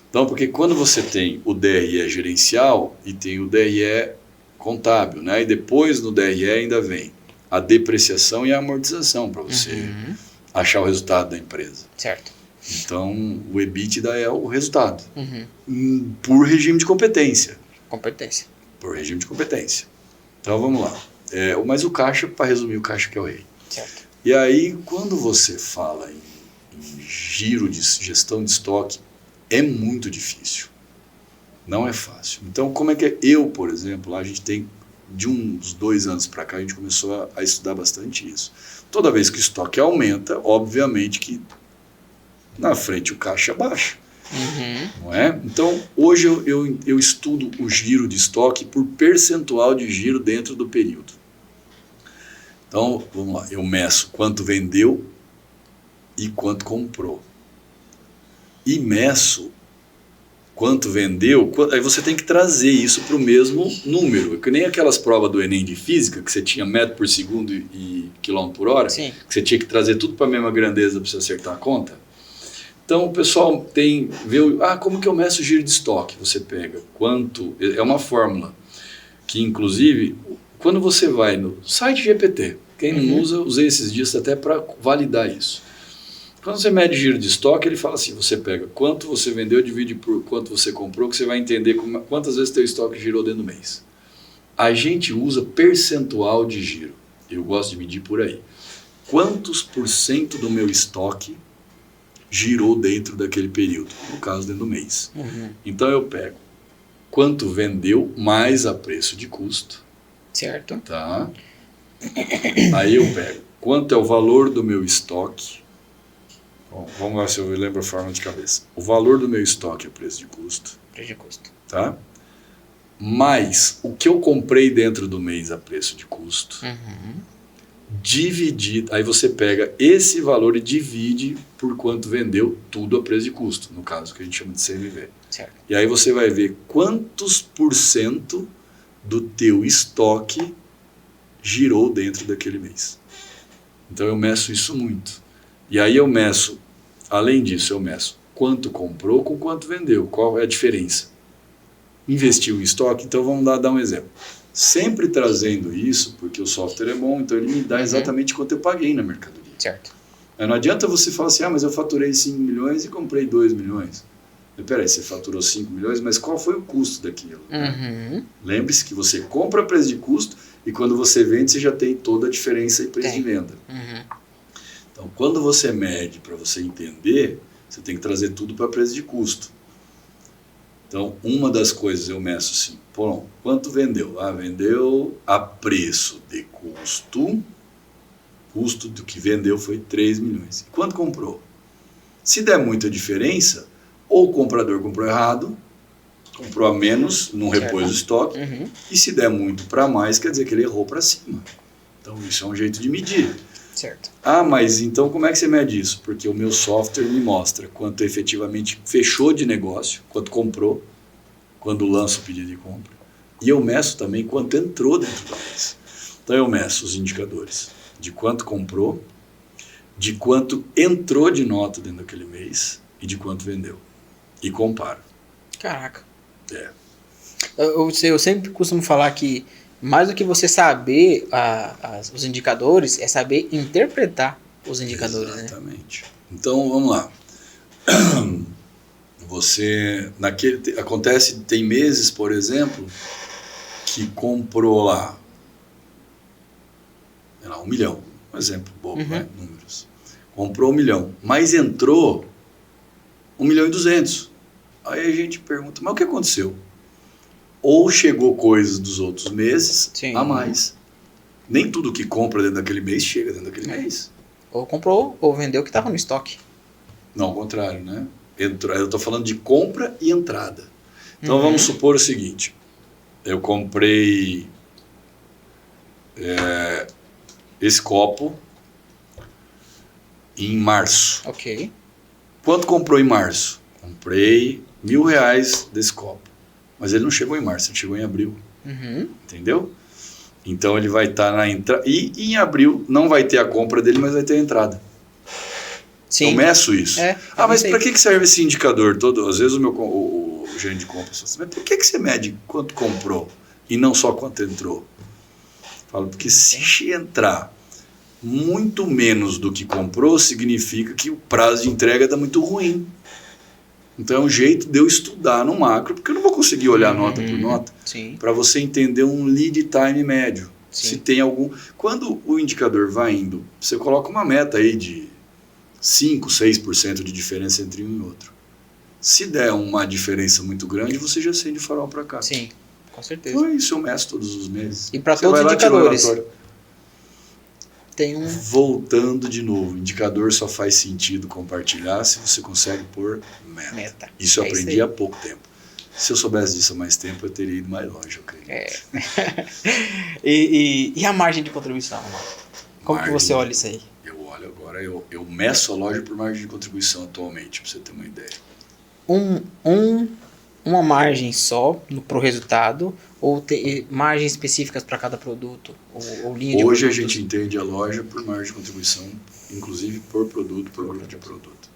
Então, porque quando você tem o DRE gerencial e tem o DRE contábil, né? E depois no DRE ainda vem a depreciação e a amortização para você achar o resultado da empresa. Certo. Então, o EBITDA é o resultado. Por regime de competência. Competência. Por regime de competência. Então, vamos lá. Mas o caixa, para resumir, o caixa que é o rei. Certo. E aí, quando você fala em giro de gestão de estoque, é muito difícil. Não é fácil. Então, como é que é? Eu, por exemplo, lá a gente tem, de uns 2 anos para cá, a gente começou a estudar bastante isso. Toda vez que o estoque aumenta, obviamente que na frente o caixa baixa. Não é? Então, hoje eu estudo o giro de estoque por percentual de giro dentro do período. Então, vamos lá, eu meço quanto vendeu e quanto comprou. E meço quanto vendeu, aí você tem que trazer isso para o mesmo número. Que nem aquelas provas do Enem de física, que você tinha metro por segundo e quilômetro por hora, Sim. que você tinha que trazer tudo para a mesma grandeza para você acertar a conta. Então o pessoal como que eu meço o giro de estoque? Você pega quanto, é uma fórmula que inclusive quando você vai no site GPT, quem não usa, usei esses dias até para validar isso. Quando você mede giro de estoque, ele fala assim, você pega quanto você vendeu, divide por quanto você comprou, que você vai entender quantas vezes teu estoque girou dentro do mês. A gente usa percentual de giro. Eu gosto de medir por aí. Quantos % do meu estoque girou dentro daquele período? No caso, dentro do mês. Então eu pego quanto vendeu mais a preço de custo. Certo. Tá? Aí eu pego quanto é o valor do meu estoque. Bom, vamos lá se eu lembro a forma de cabeça. O valor do meu estoque é preço de custo. Preço de custo. Tá? Mais o que eu comprei dentro do mês a preço de custo. Dividido. Aí você pega esse valor e divide por quanto vendeu tudo a preço de custo. No caso que a gente chama de CMV. Certo. E aí você vai ver quantos % do teu estoque girou dentro daquele mês. Então eu meço isso muito. E aí eu meço, além disso, eu meço quanto comprou com quanto vendeu. Qual é a diferença? Investiu em estoque, então vamos lá dar um exemplo. Sempre trazendo isso, porque o software é bom, então ele me dá exatamente quanto eu paguei na mercadoria. Certo. Aí não adianta você falar assim, mas eu faturei 5 milhões e comprei 2 milhões. Peraí, você faturou 5 milhões, mas qual foi o custo daquilo? Lembre-se que você compra a preço de custo e quando você vende, você já tem toda a diferença em preço de venda. Então, quando você mede para você entender, você tem que trazer tudo para preço de custo. Então, uma das coisas eu meço assim, bom, quanto vendeu? Vendeu a preço de custo, custo do que vendeu foi 3 milhões. E quanto comprou? Se der muita diferença, ou o comprador comprou errado, comprou a menos, não repôs o estoque, e se der muito para mais, quer dizer que ele errou para cima. Então, isso é um jeito de medir. Certo. Mas então como é que você mede isso? Porque o meu software me mostra quanto efetivamente fechou de negócio, quanto comprou, quando lança o pedido de compra. E eu meço também quanto entrou dentro do mês. Então eu meço os indicadores de quanto comprou, de quanto entrou de nota dentro daquele mês e de quanto vendeu. E comparo. Caraca. Eu sempre costumo falar que mais do que você saber os indicadores, é saber interpretar os indicadores. Exatamente. Né? Então, vamos lá. Tem meses, por exemplo, que comprou lá, sei lá, 1 milhão. Um exemplo bobo, né? Números. Comprou 1 milhão, mas entrou 1 milhão e 200. Aí a gente pergunta, mas o que aconteceu? Ou chegou coisas dos outros meses a mais. Nem tudo que compra dentro daquele mês chega dentro daquele mês. Ou comprou, ou vendeu o que estava no estoque. Não, ao contrário, né? Eu estou falando de compra e entrada. Então vamos supor o seguinte. Eu comprei esse copo em março. Ok. Quanto comprou em março? Comprei R$1.000 desse copo. Mas ele não chegou em março, ele chegou em abril. Entendeu? Então ele vai estar na entrada. E em abril não vai ter a compra dele, mas vai ter a entrada. Sim. Eu meço isso. Mas para que serve esse indicador todo? Às vezes o gerente de compras fala assim, mas por que você mede quanto comprou e não só quanto entrou? Falo, porque se entrar muito menos do que comprou, significa que o prazo de entrega está muito ruim. Então é um jeito de eu estudar no macro, porque eu não vou conseguir olhar nota por nota, para você entender um lead time médio. Se tem algum... Quando o indicador vai indo, você coloca uma meta aí de 5, 6% de diferença entre um e outro. Se der uma diferença muito grande, você já acende o farol para cá. Sim, com certeza. Então isso eu meço todos os meses. E para todos os indicadores. Voltando de novo, indicador só faz sentido compartilhar se você consegue pôr meta. Isso eu aprendi há pouco tempo. Se eu soubesse disso há mais tempo, eu teria ido mais longe, eu creio. E a margem de contribuição? Como que você olha isso aí? Eu olho agora, eu meço a loja por margem de contribuição atualmente, para você ter uma ideia. Uma margem só para o resultado ou ter margens específicas para cada produto ou linha de Hoje produtos? A gente entende a loja por margem de contribuição, inclusive por produto, por grupo de produto.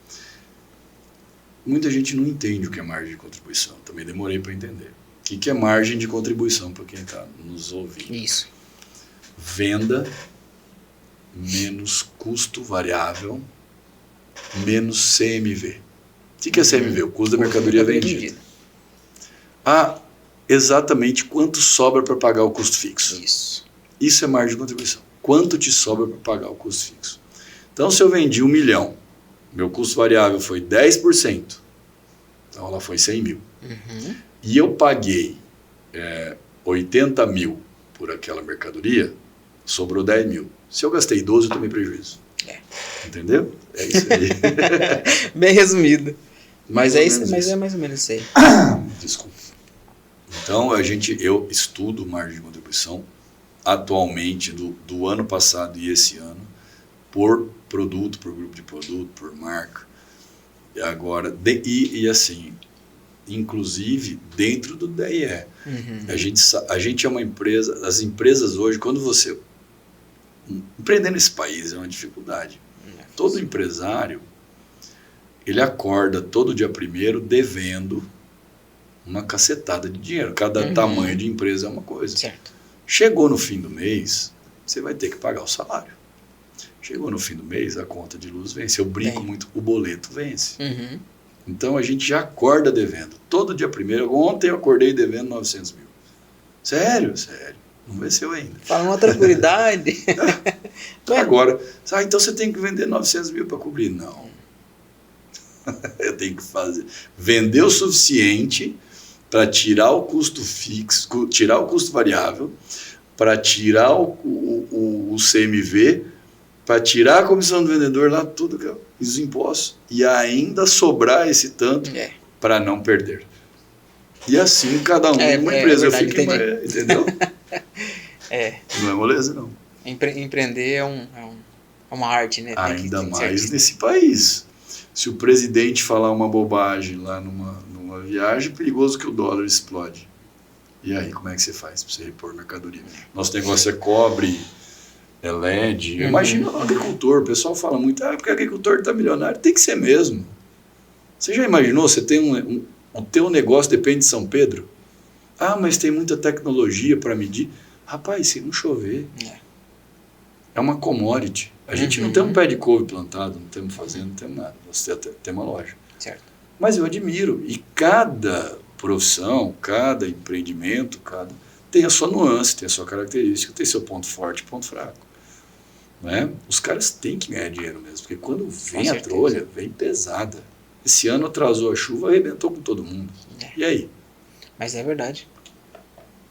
muita gente não entende o que é margem de contribuição. Também demorei para entender. O que é margem de contribuição para quem está nos ouvindo? Isso. Venda menos custo variável menos CMV. O que é CMV? O custo da mercadoria vendida. Exatamente quanto sobra para pagar o custo fixo. Isso é margem de contribuição. Quanto te sobra para pagar o custo fixo. Então, se eu vendi 1 milhão, meu custo variável foi 10%, então ela foi 100 mil. E eu paguei 80 mil por aquela mercadoria, sobrou 10 mil. Se eu gastei 12, eu tomei prejuízo. Entendeu? É isso aí. Bem resumido. Mas é mais ou menos isso aí. Desculpa. Então, eu estudo margem de contribuição atualmente do ano passado e esse ano por produto, por grupo de produto, por marca. E agora, assim, inclusive dentro do DIE. A gente é uma empresa, as empresas hoje, quando você... Empreender nesse país é uma dificuldade. Todo empresário, ele acorda todo dia 1º devendo uma cacetada de dinheiro. Cada tamanho de empresa é uma coisa. Certo. Chegou no fim do mês, você vai ter que pagar o salário. Chegou no fim do mês, a conta de luz vence. Eu brinco muito, o boleto vence. Então a gente já acorda devendo. Todo dia 1º. Ontem eu acordei devendo 900 mil. Sério. Não venceu ainda. Fala uma tranquilidade. Agora, então você tem que vender 900 mil para cobrir. Não. Eu tenho que vender o suficiente para tirar o custo fixo, tirar o custo variável, para tirar o CMV, para tirar a comissão do vendedor lá, tudo, os impostos, e ainda sobrar esse tanto para não perder. E assim cada uma empresa fica, entendeu? Não é moleza, não. Empreender é uma arte, né? Ainda mais nesse país. Se o presidente falar uma bobagem lá numa viagem, é perigoso que o dólar explode. E aí, como é que você faz para você repor mercadoria? Nosso negócio é cobre, é LED. Imagina o agricultor. O pessoal fala muito, porque o agricultor está milionário. Tem que ser mesmo. Você já imaginou? Você tem o teu negócio depende de São Pedro? Mas tem muita tecnologia para medir. Rapaz, se não chover, é uma commodity. A gente não tem um pé de couve plantado, não temos fazenda, não temos nada. Nós temos uma loja. Certo. Mas eu admiro. E cada profissão, cada empreendimento, tem a sua nuance, tem a sua característica, tem seu ponto forte e ponto fraco. Né? Os caras têm que ganhar dinheiro mesmo, porque quando vem a trolha, vem pesada. Esse ano atrasou a chuva, arrebentou com todo mundo. E aí? Mas é verdade.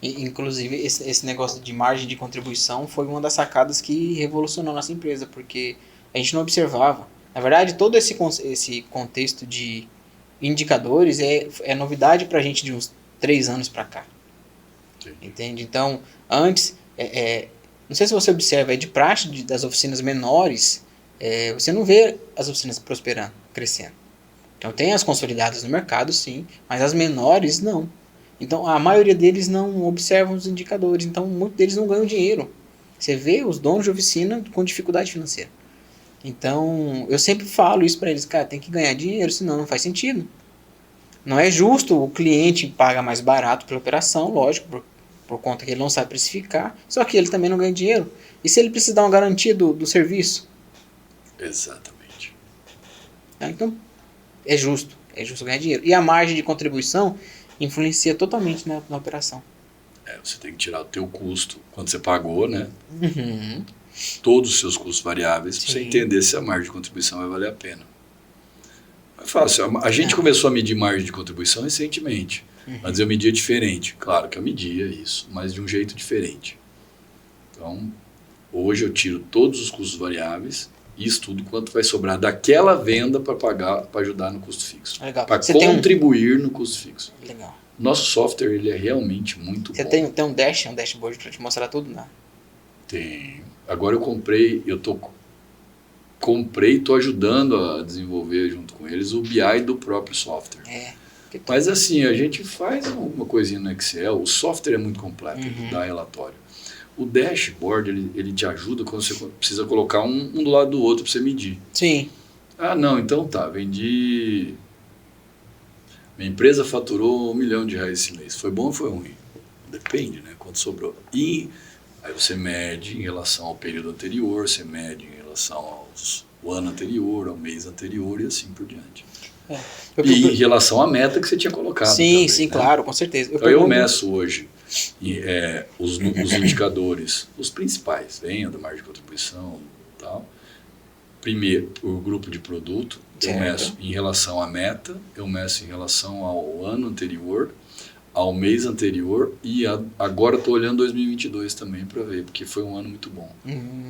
Inclusive, esse negócio de margem de contribuição foi uma das sacadas que revolucionou nossa empresa, porque a gente não observava. Na verdade, todo esse contexto de indicadores é novidade para a gente de uns 3 anos para cá. Entende? Então, antes, não sei se você observa, é de praxe das oficinas menores, você não vê as oficinas prosperando, crescendo. Então, tem as consolidadas no mercado, sim, mas as menores, não. Então, a maioria deles não observam os indicadores, então muitos deles não ganham dinheiro. Você vê os donos de oficina com dificuldade financeira. Então, eu sempre falo isso para eles, cara, tem que ganhar dinheiro, senão não faz sentido. Não é justo o cliente pagar mais barato pela operação, lógico, por conta que ele não sabe precificar, só que ele também não ganha dinheiro. E se ele precisa dar uma garantia do serviço? Exatamente. Então, é justo ganhar dinheiro. E a margem de contribuição influencia totalmente na operação. Você tem que tirar o teu custo, quando você pagou, né? Todos os seus custos variáveis, para você entender se a margem de contribuição vai valer a pena. É fácil. A gente começou a medir margem de contribuição recentemente. Mas eu media diferente. Claro que eu media isso, mas de um jeito diferente. Então, hoje eu tiro todos os custos variáveis e estudo quanto vai sobrar daquela venda para pagar, para ajudar no custo fixo. Para contribuir no custo fixo. Legal. Nosso software ele é realmente muito bom. Você tem um dashboard para te mostrar tudo? Não? Tem. Agora eu comprei, estou ajudando a desenvolver junto com eles o BI do próprio software. Mas assim, a gente faz uma coisinha no Excel, o software é muito completo, ele dá relatório. O dashboard, ele te ajuda quando você precisa colocar um do lado do outro para você medir. Sim. Não, então tá, vendi Minha empresa faturou R$1 milhão esse mês. Foi bom ou foi ruim? Depende, né? Quanto sobrou. E aí você mede em relação ao período anterior, você mede em relação ao ano anterior, ao mês anterior e assim por diante. E em relação à meta que você tinha colocado. Sim, também, sim, né? Claro, com certeza. Eu meço hoje os indicadores, os principais, venda, margem de contribuição e tal. Primeiro, o grupo de produto, eu meço em relação à meta, eu meço em relação ao ano anterior, ao mês anterior e agora estou olhando 2022 também para ver, porque foi um ano muito bom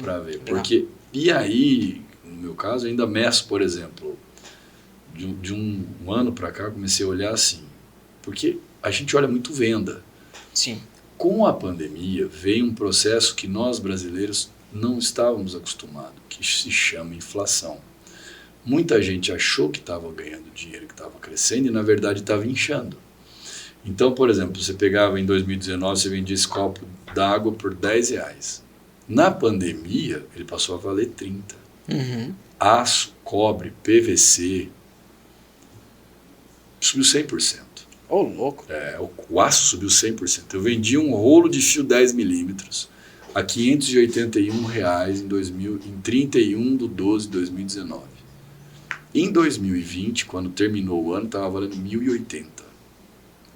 para ver. Porque, e aí, no meu caso, ainda meço, por exemplo, de um ano para cá, comecei a olhar assim, porque a gente olha muito venda. Sim. Com a pandemia, veio um processo que nós brasileiros não estávamos acostumados, que se chama inflação. Muita gente achou que estava ganhando dinheiro, que estava crescendo, e na verdade estava inchando. Então, por exemplo, você pegava em 2019, você vendia esse copo d'água por R$10. Na pandemia, ele passou a valer 30. Aço, cobre, PVC, subiu 100%. Ô, louco. O aço subiu 100%. Eu vendi um rolo de fio 10 milímetros a R$581 em 31/12/2019. Em 2020, quando terminou o ano, estava valendo 1.080.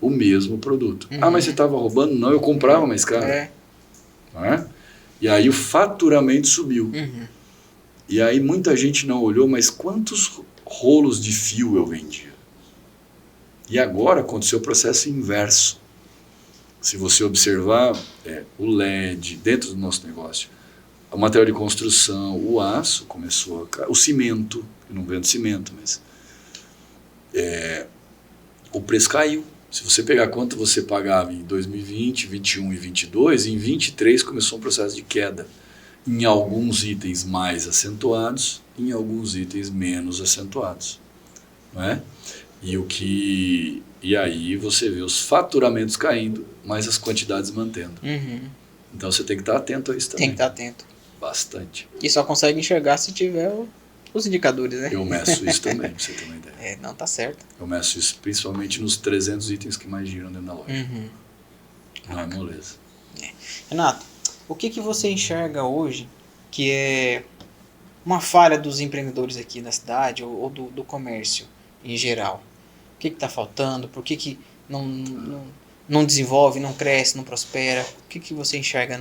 O mesmo produto. Ah, mas você estava roubando? Não, eu comprava mais caro. Não é? E aí o faturamento subiu. E aí muita gente não olhou, mas quantos rolos de fio eu vendia? E agora aconteceu o processo inverso. Se você observar o LED dentro do nosso negócio, o material de construção, o aço começou a cair, o cimento, eu não vendo cimento, mas o preço caiu. Se você pegar quanto você pagava em 2020, 2021 e 2022, em 2023 começou um processo de queda. Em alguns itens mais acentuados, em alguns itens menos acentuados. Não é? E aí você vê os faturamentos caindo, mas as quantidades mantendo. Então você tem que estar atento a isso também. Tem que estar atento. Bastante. E só consegue enxergar se tiver os indicadores, né? Eu meço isso também, pra você ter uma ideia. Não, tá certo. Eu meço isso principalmente nos 300 itens que mais giram dentro da loja. Não é moleza. Renato, o que você enxerga hoje que é uma falha dos empreendedores aqui da cidade ou do comércio em geral? O que está faltando? Por que não desenvolve, não cresce, não prospera? O que você enxerga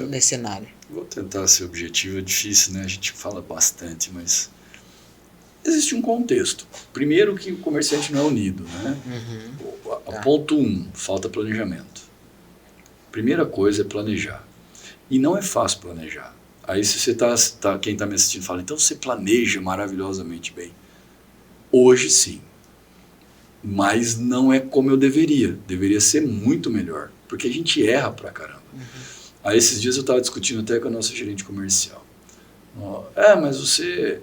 nesse cenário? Vou tentar ser objetivo, é difícil, né? A gente fala bastante, mas existe um contexto. Primeiro que o comerciante não é unido, né? Ponto 1, falta planejamento. Primeira coisa é planejar. E não é fácil planejar. Aí se você quem está me assistindo fala, então você planeja maravilhosamente bem. Hoje sim. Mas não é como eu deveria. Deveria ser muito melhor. Porque a gente erra pra caramba. Aí esses dias eu estava discutindo até com a nossa gerente comercial. Mas você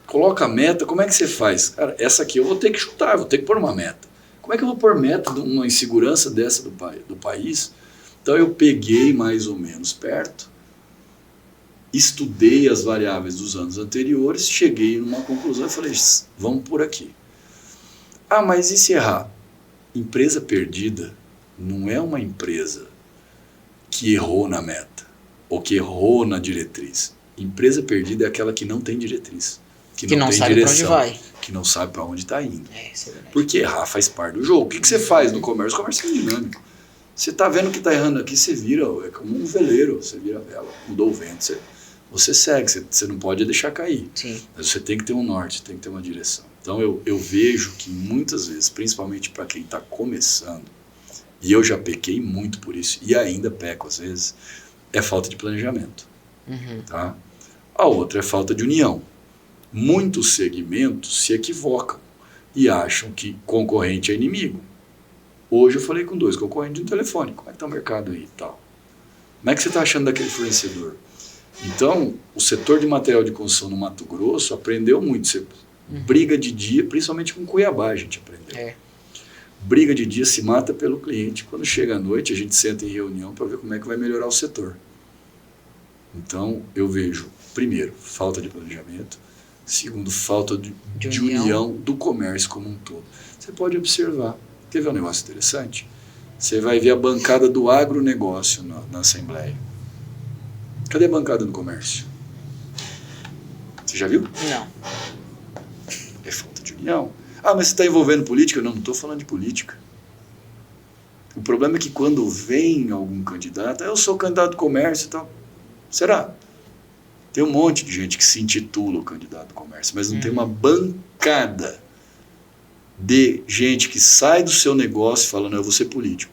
coloca a meta, como é que você faz? Cara, essa aqui eu vou ter que chutar, vou ter que pôr uma meta. Como é que eu vou pôr meta de uma insegurança dessa do país? Então eu peguei mais ou menos perto, estudei as variáveis dos anos anteriores, cheguei numa conclusão e falei, vamos por aqui. Mas e se errar? Empresa perdida não é uma empresa que errou na meta ou que errou na diretriz. Empresa perdida é aquela que não tem diretriz, que não tem sabe direção, para onde vai, que não sabe para onde está indo. Isso é verdade. Porque errar faz parte do jogo. O que você faz no comércio? O comércio é dinâmico. Você está vendo que está errando aqui, você vira, é como um veleiro, você vira a vela, mudou o vento, você segue, você não pode deixar cair. Sim. Mas você tem que ter um norte, tem que ter uma direção. Então eu vejo que muitas vezes, principalmente para quem está começando, e eu já pequei muito por isso, e ainda peco às vezes, é falta de planejamento. Tá? A outra é falta de união. Muitos segmentos se equivocam e acham que concorrente é inimigo. Hoje eu falei com 2 concorrentes de um telefone. Como é que está o mercado aí e tal? Como é que você está achando daquele fornecedor? Então, o setor de material de construção no Mato Grosso aprendeu muito. Você briga de dia, principalmente com Cuiabá a gente aprendeu. Briga de dia se mata pelo cliente. Quando chega à noite, a gente senta em reunião para ver como é que vai melhorar o setor. Então, eu vejo, primeiro, falta de planejamento. Segundo, falta de união. união do comércio como um todo. Você pode observar. Quer ver um negócio interessante? Você vai ver a bancada do agronegócio na Assembleia. Cadê a bancada do comércio? Você já viu? Não. É falta de união. Ah, mas você está envolvendo política? Não estou falando de política. O problema é que quando vem algum candidato, eu sou candidato do comércio e tal. Será? Tem um monte de gente que se intitula o candidato do comércio, mas não tem uma bancada de gente que sai do seu negócio falando, eu vou ser político.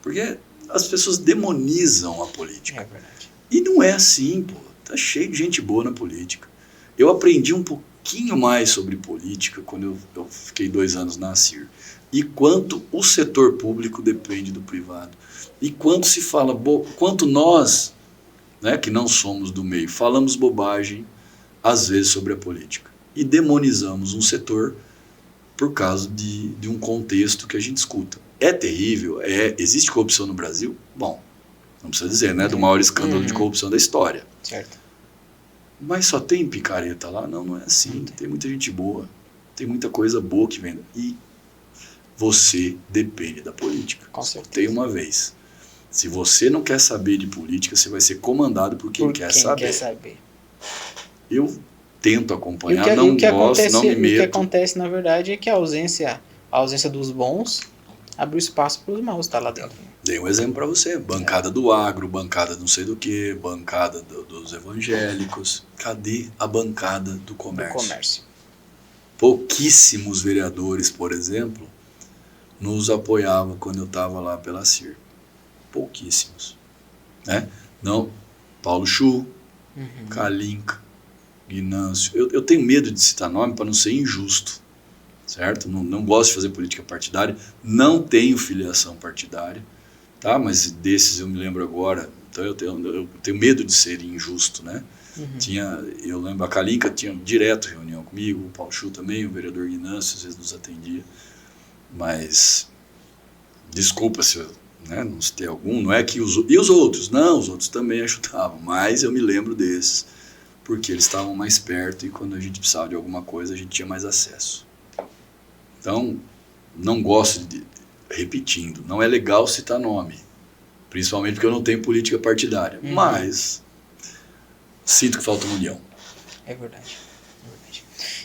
Porque as pessoas demonizam a política. É verdade. E não é assim, pô. Tá cheio de gente boa na política. Eu aprendi um pouquinho mais sobre política quando eu fiquei 2 anos na ACIR. E quanto o setor público depende do privado. E quanto se fala, quanto nós, né, que não somos do meio, falamos bobagem, às vezes, sobre a política. E demonizamos um setor por causa de um contexto que a gente escuta. É terrível? Existe corrupção no Brasil? Bom, não precisa dizer, né? Do maior escândalo de corrupção da história. Certo. Mas só tem picareta lá? Não, não é assim. Tem muita gente boa. Tem muita coisa boa que vem. E você depende da política. Com só certeza. tem uma vez. Se você não quer saber de política, você vai ser comandado por quem quer saber. Eu tento acompanhar, não gosto, não me meto. O que acontece, na verdade, é que a ausência dos bons abre espaço para os maus estar lá dentro. Dei um exemplo para você. Bancada do agro, bancada não sei do que, bancada dos evangélicos. Cadê a bancada do comércio? Pouquíssimos vereadores, por exemplo, nos apoiavam quando eu estava lá pela CIR. Pouquíssimos. Né? Não, Paulo Chu, Kalinka, Guinâncio. Eu tenho medo de citar nome para não ser injusto. Certo? Não gosto de fazer política partidária, não tenho filiação partidária, tá? Mas desses eu me lembro agora, então eu tenho medo de ser injusto, né? Eu lembro, a Kalinka tinha direto reunião comigo, o Paulo Chu também, o vereador Guinâncio às vezes nos atendia, mas desculpa se eu, né, não ter algum, não é que e os outros? Não, os outros também ajudavam, mas eu me lembro desses, porque eles estavam mais perto e quando a gente precisava de alguma coisa a gente tinha mais acesso. Então, não gosto repetindo, não é legal citar nome, principalmente porque eu não tenho política partidária, mas sinto que falta uma união. É verdade.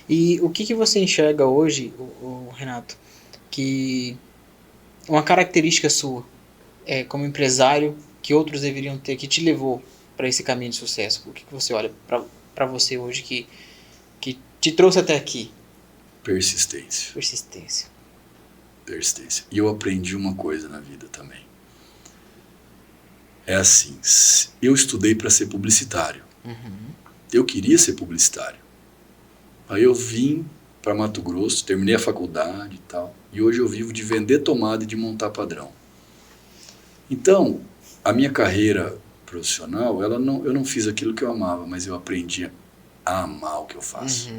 E o que você enxerga hoje, Renato, que uma característica sua, como empresário, que outros deveriam ter, que te levou para esse caminho de sucesso? O que você olha para você hoje que te trouxe até aqui? Persistência. E eu aprendi uma coisa na vida também. É assim, eu estudei para ser publicitário. Eu queria ser publicitário. Aí eu vim para Mato Grosso, terminei a faculdade e tal. E hoje eu vivo de vender tomada e de montar padrão. Então, a minha carreira profissional, eu não fiz aquilo que eu amava, mas eu aprendi a amar o que eu faço.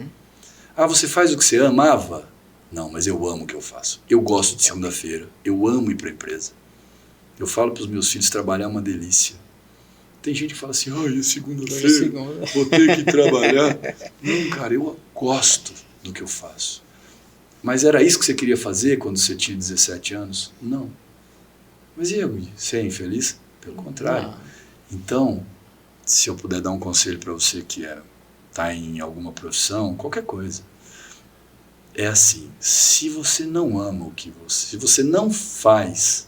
Ah, você faz o que você amava? Não, mas eu amo o que eu faço. Eu gosto de segunda-feira. Eu amo ir para a empresa. Eu falo para os meus filhos, trabalhar é uma delícia. Tem gente que fala assim, é segunda-feira, vou ter que trabalhar. Não, cara, eu gosto do que eu faço. Mas era isso que você queria fazer quando você tinha 17 anos? Não. Mas e eu? Você é infeliz? Pelo contrário. Não. Então, se eu puder dar um conselho para você que está em alguma profissão, qualquer coisa, é assim, se você não ama se você não faz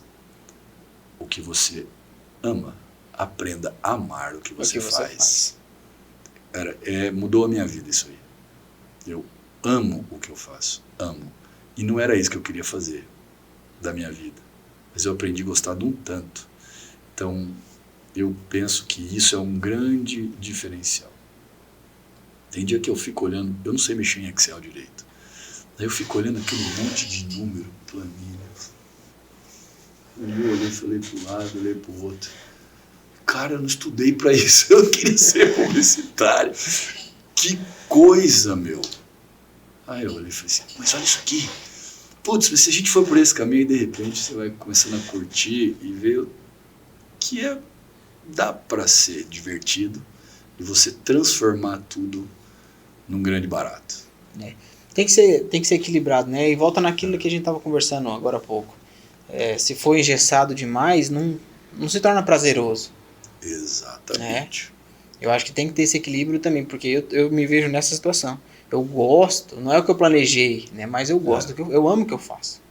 o que você ama, aprenda a amar o que você faz. Mudou a minha vida isso aí. Eu amo o que eu faço, amo. E não era isso que eu queria fazer da minha vida, mas eu aprendi a gostar de um tanto. Então, eu penso que isso é um grande diferencial. Tem dia que eu fico olhando, eu não sei mexer em Excel direito. Aí eu fico olhando aquele monte de número, planilhas. Eu olhei, falei para um lado, olhei para o outro. Cara, eu não estudei para isso, eu queria ser publicitário. Que coisa, meu. Aí eu olhei e falei assim, mas olha isso aqui. Putz, se a gente for por esse caminho, de repente você vai começando a curtir e ver que dá para ser divertido e você transformar tudo num grande barato. Tem que ser equilibrado, né? E volta naquilo que a gente estava conversando agora há pouco. Se for engessado demais, não se torna prazeroso. Exatamente. Eu acho que tem que ter esse equilíbrio também, porque eu me vejo nessa situação. Eu gosto, não é o que eu planejei, né? Mas eu gosto, eu amo o que eu faço.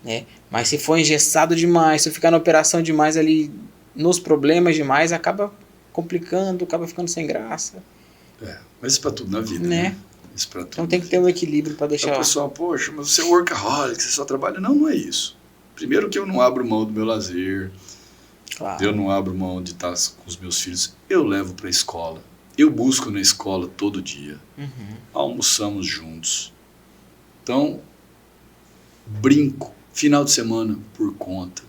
Né? Mas se for engessado demais, se eu ficar na operação demais ali, nos problemas demais, acaba complicando, acaba ficando sem graça. Mas isso pra tudo na vida, né? Isso pra tudo então tem que ter um equilíbrio para deixar... Então, pessoal, poxa, mas você é workaholic, você só trabalha... Não é isso. Primeiro que eu não abro mão do meu lazer, Claro. Eu não abro mão de estar com os meus filhos. Eu levo para a escola. Eu busco na escola todo dia. Almoçamos juntos. Então, brinco. Final de semana por conta.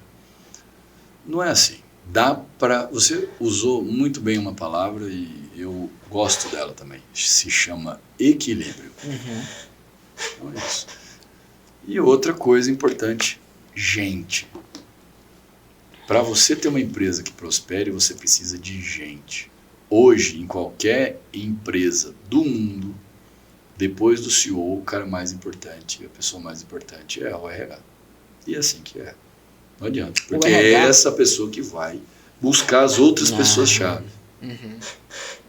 Não é assim. Dá para... Você usou muito bem uma palavra e eu gosto dela também. Se chama equilíbrio. Então é isso. E outra coisa importante, gente. Para você ter uma empresa que prospere, você precisa de gente. Hoje, em qualquer empresa do mundo, depois do CEO, o cara mais importante, a pessoa mais importante é o RH. E é assim que é. Não adianta. Porque é essa pessoa que vai buscar as outras pessoas-chave.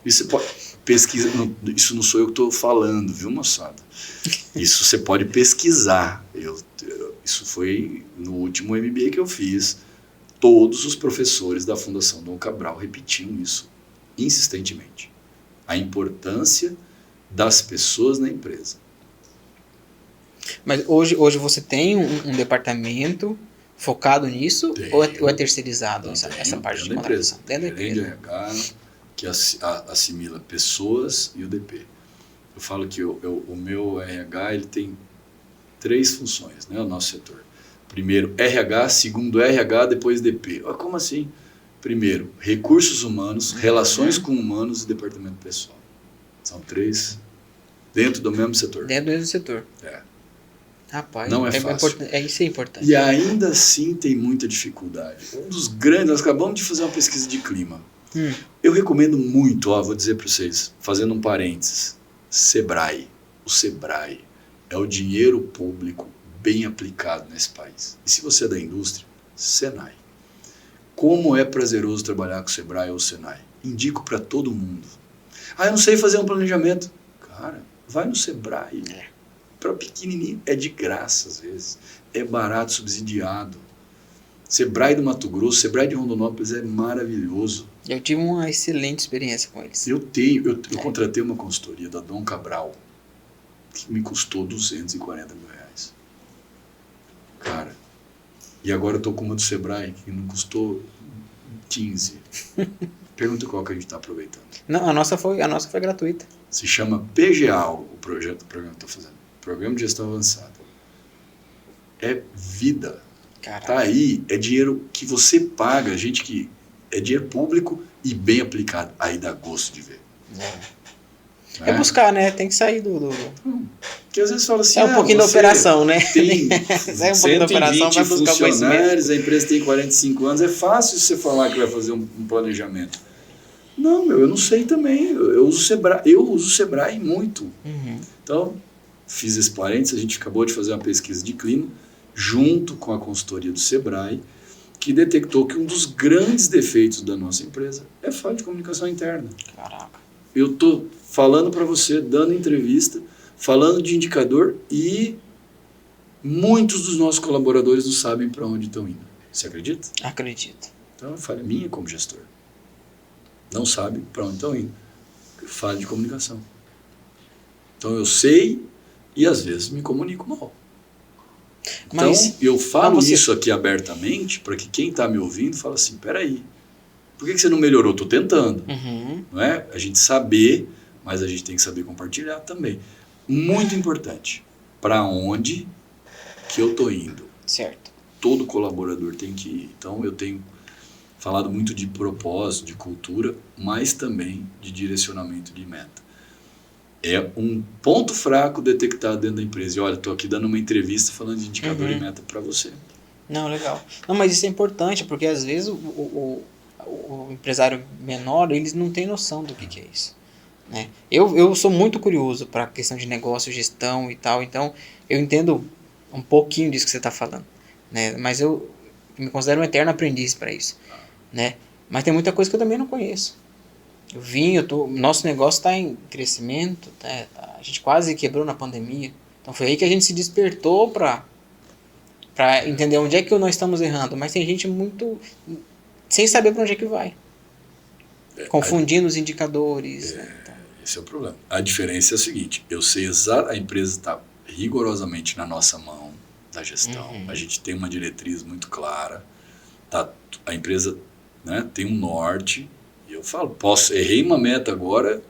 E você pode pesquisar. Isso não sou eu que estou falando, viu, moçada? Isso você pode pesquisar. Isso foi no último MBA que eu fiz. Todos os professores da Fundação Dom Cabral repetiam isso insistentemente. A importância das pessoas na empresa. Mas hoje você tem um departamento focado nisso ou é terceirizado essa parte de contratação? Dentro da empresa. Dentro de RH, que assimila pessoas e o DP. Eu falo que o meu RH ele tem 3 funções, né, o nosso setor. Primeiro RH, segundo RH, depois DP. Como assim? Primeiro, recursos humanos, relações com humanos e departamento pessoal. São 3 dentro do mesmo setor. Dentro do mesmo setor. Rapaz, não é fácil. Isso é importante. E ainda assim tem muita dificuldade. Um dos grandes, nós acabamos de fazer uma pesquisa de clima. Eu recomendo muito, vou dizer para vocês, fazendo um parênteses, Sebrae. O Sebrae é o dinheiro público bem aplicado nesse país. E se você é da indústria, Senai. Como é prazeroso trabalhar com o Sebrae ou o Senai? Indico para todo mundo. Eu não sei fazer um planejamento. Cara, vai no Sebrae. Para pequenininho, é de graça às vezes. É barato, subsidiado. Sebrae do Mato Grosso, Sebrae de Rondonópolis é maravilhoso. Eu tive uma excelente experiência com eles. Eu contratei uma consultoria da Dom Cabral que me custou R$240 mil. Cara, e agora eu estou com uma do Sebrae que não custou 15. Pergunta qual que a gente está aproveitando. Não, a nossa foi gratuita. Se chama PGA, o programa que eu estou fazendo. Programa de Gestão Avançada. É vida. Caraca. Tá aí, é dinheiro que você paga, gente que é dinheiro público e bem aplicado. Aí dá gosto de ver. É buscar, né? Tem que sair do... Porque às vezes fala assim... É um pouquinho da operação, né? Tem é um pouquinho da operação, vai buscar funcionários, a empresa tem 45 anos, é fácil você falar que vai fazer um planejamento. Não, eu não sei também. Eu uso o Sebrae muito. Então, fiz esse parênteses, a gente acabou de fazer uma pesquisa de clima, junto com a consultoria do Sebrae, que detectou que um dos grandes defeitos da nossa empresa é falta de comunicação interna. Caraca. Eu estou falando para você, dando entrevista, falando de indicador e muitos dos nossos colaboradores não sabem para onde estão indo. Você acredita? Acredito. Então, falha minha como gestor. Não sabe para onde estão indo. Falha de comunicação. Então, eu sei e às vezes me comunico mal. Então, eu falo isso aqui abertamente para que quem está me ouvindo fala assim, peraí, por que você não melhorou? Estou tentando. Não é? A gente saber, mas a gente tem que saber compartilhar também. Muito importante. Para onde que eu estou indo? Certo. Todo colaborador tem que ir. Então, eu tenho falado muito de propósito, de cultura, mas também de direcionamento de meta. É um ponto fraco detectado dentro da empresa. E olha, estou aqui dando uma entrevista falando de indicador e meta para você. Não, legal. Não, mas isso é importante, porque às vezes o empresário menor, eles não têm noção do que é isso. né? Eu sou muito curioso para a questão de negócio, gestão e tal, então eu entendo um pouquinho disso que você está falando, né? Mas eu me considero um eterno aprendiz para isso, né? Mas tem muita coisa que eu também não conheço. Nosso negócio está em crescimento, a gente quase quebrou na pandemia, então foi aí que a gente se despertou para entender onde é que nós estamos errando, mas tem gente muito sem saber para onde é que vai, confundindo os indicadores, né? Então, esse é o problema. A diferença é a seguinte, eu sei a empresa está rigorosamente na nossa mão da gestão, a gente tem uma diretriz muito clara, a empresa, né, tem um norte, e eu falo, errei uma meta agora,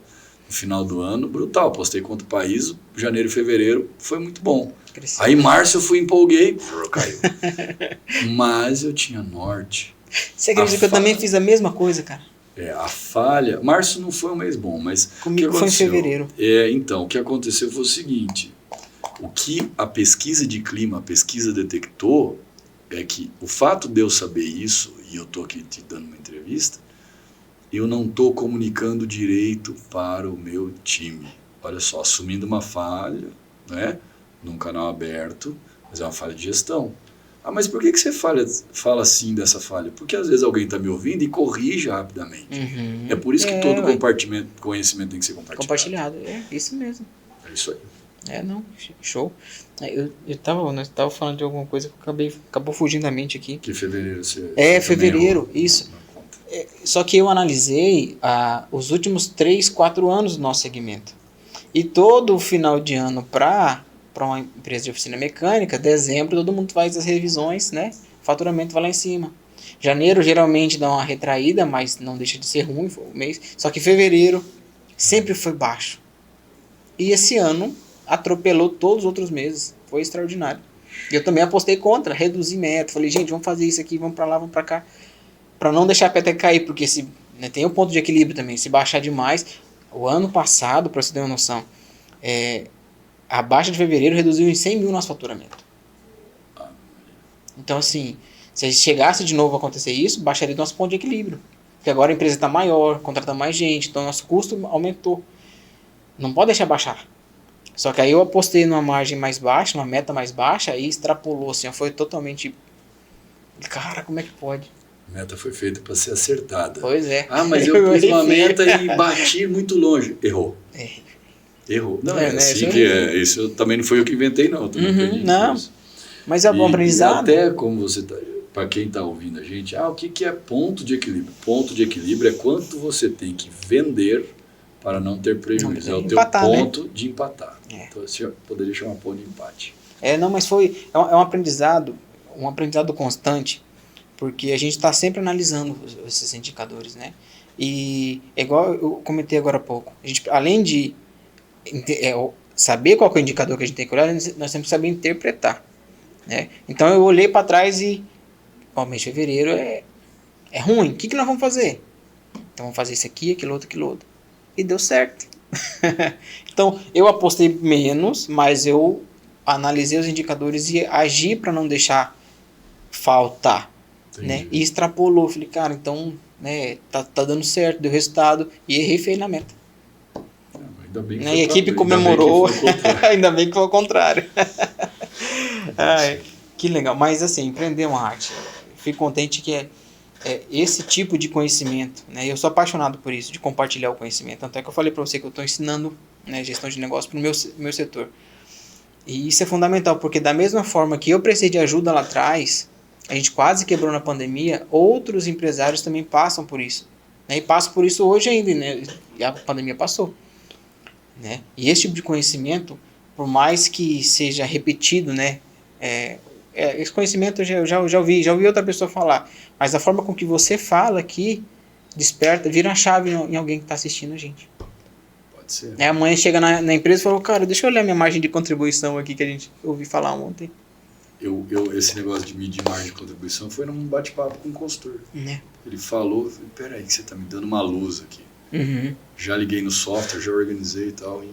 no final do ano, brutal, postei contra o país, janeiro e fevereiro foi muito bom. cresceu. Aí março eu empolguei, caiu. Mas eu tinha norte. Você acredita que eu também fiz a mesma coisa, cara? A falha... Março não foi um mês bom, mas... Comigo foi em fevereiro. Então, o que aconteceu foi o seguinte. O que a pesquisa de clima, a pesquisa detectou, é que o fato de eu saber isso, e eu estou aqui te dando uma entrevista, eu não estou comunicando direito para o meu time. Olha só, assumindo uma falha, né, num canal aberto, mas é uma falha de gestão. Mas por que você fala assim dessa falha? Porque às vezes alguém está me ouvindo e corrige rapidamente. É por isso que todo conhecimento tem que ser compartilhado. É isso mesmo. É isso aí. Não, show. Nós tava falando de alguma coisa que acabou fugindo da mente aqui. Que fevereiro você... fevereiro, isso. Só que eu analisei os últimos 3, 4 anos do nosso segmento. E todo final de ano para uma empresa de oficina mecânica, dezembro todo mundo faz as revisões, né? O faturamento vai lá em cima. Janeiro geralmente dá uma retraída, mas não deixa de ser ruim, foi o mês. Só que fevereiro sempre foi baixo. E esse ano atropelou todos os outros meses. Foi extraordinário. E eu também apostei contra, reduzi meta. Falei, gente, vamos fazer isso aqui, vamos para lá, vamos para cá. Para não deixar a peteca cair, porque tem um ponto de equilíbrio também. Se baixar demais, o ano passado, para você ter uma noção, a baixa de fevereiro reduziu em 100 mil nosso faturamento. Então, assim, se chegasse de novo a acontecer isso, baixaria nosso ponto de equilíbrio. Porque agora a empresa está maior, contrata mais gente, então nosso custo aumentou. Não pode deixar baixar. Só que aí eu apostei numa margem mais baixa, numa meta mais baixa, e extrapolou, assim, foi totalmente... Cara, como é que pode? A meta foi feita para ser acertada. Pois é. Mas eu pus uma meta e bati muito longe. Errou. Errou. Não, assim que isso também não foi eu que inventei, não. Não, mas é bom aprendizado. E até como você tá, para quem está ouvindo a gente, o que é ponto de equilíbrio? Ponto de equilíbrio é quanto você tem que vender para não ter prejuízo. É o teu ponto, né, de empatar. Então você poderia chamar ponto de empate. Mas é um aprendizado constante, porque a gente está sempre analisando esses indicadores, né? E é igual eu comentei agora há pouco, a gente, além de saber qual que é o indicador que a gente tem que olhar, nós temos que saber interpretar, né? Então eu olhei para trás e mês de fevereiro é ruim, o que nós vamos fazer? Então vamos fazer isso aqui, aquilo outro, e deu certo. Então eu apostei menos, mas eu analisei os indicadores e agi para não deixar faltar. Né? E extrapolou, falei, cara, então, né, tá dando certo, deu resultado, e errei feio na meta. Ainda bem que e a equipe comemorou, ainda bem que foi o contrário. Que legal, mas assim, empreender é uma arte. Fico contente que é esse tipo de conhecimento, né? Eu sou apaixonado por isso, de compartilhar o conhecimento. Tanto é que eu falei para você que eu estou ensinando, né, gestão de negócio para o meu setor. E isso é fundamental, porque da mesma forma que eu precisei de ajuda lá atrás, a gente quase quebrou na pandemia, outros empresários também passam por isso, né? E passam por isso hoje ainda, né? E a pandemia passou, né? E esse tipo de conhecimento, por mais que seja repetido, né? Esse conhecimento eu já ouvi outra pessoa falar, mas a forma com que você fala aqui desperta, vira a chave em alguém que está assistindo a gente. Pode ser. Amanhã chega na empresa e fala, cara, deixa eu olhar minha margem de contribuição aqui que a gente ouviu falar ontem. Esse negócio de medir margem de contribuição foi num bate-papo com um consultor. Ele falou, peraí que você está me dando uma luz aqui. Já liguei no software, já organizei e tal, e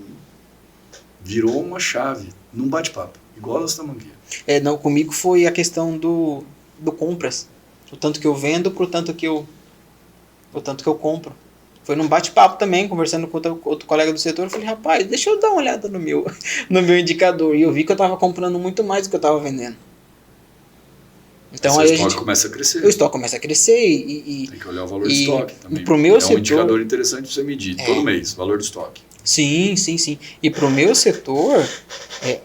virou uma chave num bate-papo, igual nós estamos aqui. Comigo foi a questão do compras. O tanto que eu vendo pro tanto que eu compro. Foi num bate-papo também, conversando com outro colega do setor, eu falei, rapaz, deixa eu dar uma olhada no meu indicador. E eu vi que eu estava comprando muito mais do que eu estava vendendo. Então aí o estoque começa a crescer. O estoque começa a crescer tem que olhar o valor do estoque também. Pro meu setor, um indicador interessante para você medir todo mês, valor do estoque. Sim. E pro meu setor,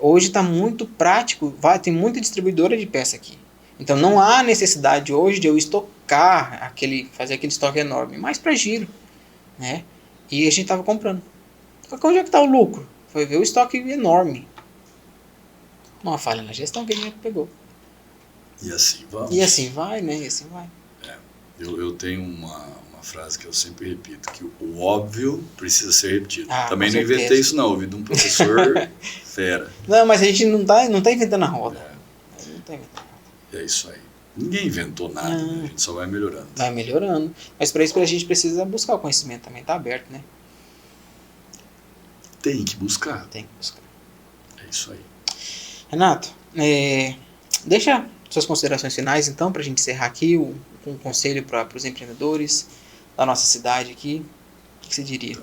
hoje está muito prático, tem muita distribuidora de peça aqui. Então não há necessidade hoje de eu estocar, fazer aquele estoque enorme, mais para giro. Né? E a gente estava comprando. Só que onde é que está o lucro? Foi ver o estoque enorme. Uma falha na gestão que a gente pegou. E assim vamos. E assim vai, né? E assim vai. Eu tenho uma frase que eu sempre repito, que o óbvio precisa ser repetido. Também não inventei isso não, ouvi de um professor fera. Não, mas a gente não tá inventando a roda. Não tá inventando a roda. É isso aí. Ninguém inventou nada, né? A gente só vai melhorando. Vai melhorando. Mas para isso a gente precisa buscar o conhecimento também, tá aberto, né? Tem que buscar. Tem que buscar. É isso aí. Renato, deixa suas considerações finais, então, para a gente encerrar aqui, um conselho para os empreendedores da nossa cidade aqui. O que você diria?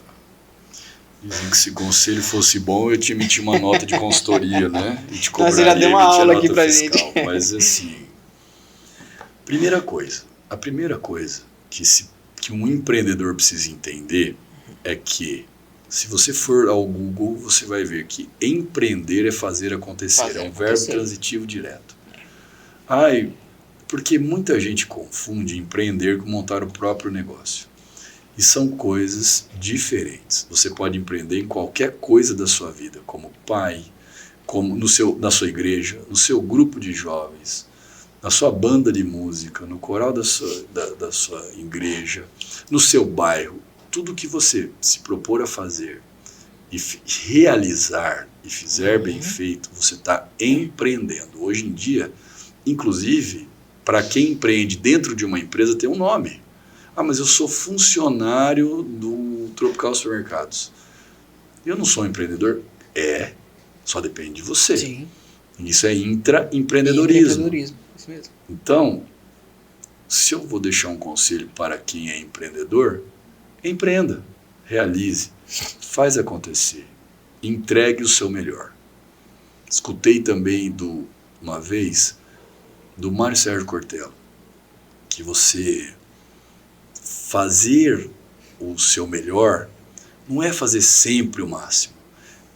Dizem que se conselho fosse bom, eu te emitir uma nota de consultoria, né? E te cobraria, você já deu uma aula aqui pra fiscal. Gente. Mas assim, a primeira coisa que um empreendedor precisa entender é que se você for ao Google, você vai ver que empreender é fazer acontecer. É um verbo transitivo direto. Porque muita gente confunde empreender com montar o próprio negócio. E são coisas diferentes. Você pode empreender em qualquer coisa da sua vida, como pai, como na sua igreja, no seu grupo de jovens, na sua banda de música, no coral da sua igreja, no seu bairro. Tudo que você se propor a fazer e realizar e fizer bem feito, você está empreendendo. Hoje em dia, inclusive, para quem empreende dentro de uma empresa tem um nome. Mas eu sou funcionário do Tropical Supermercados. Eu não sou empreendedor? Só depende de você. Sim. Isso é intraempreendedorismo. Isso mesmo. Então, se eu vou deixar um conselho para quem é empreendedor, empreenda, realize, faz acontecer, entregue o seu melhor. Escutei também uma vez do Mário Sérgio Cortella, que você fazer o seu melhor não é fazer sempre o máximo,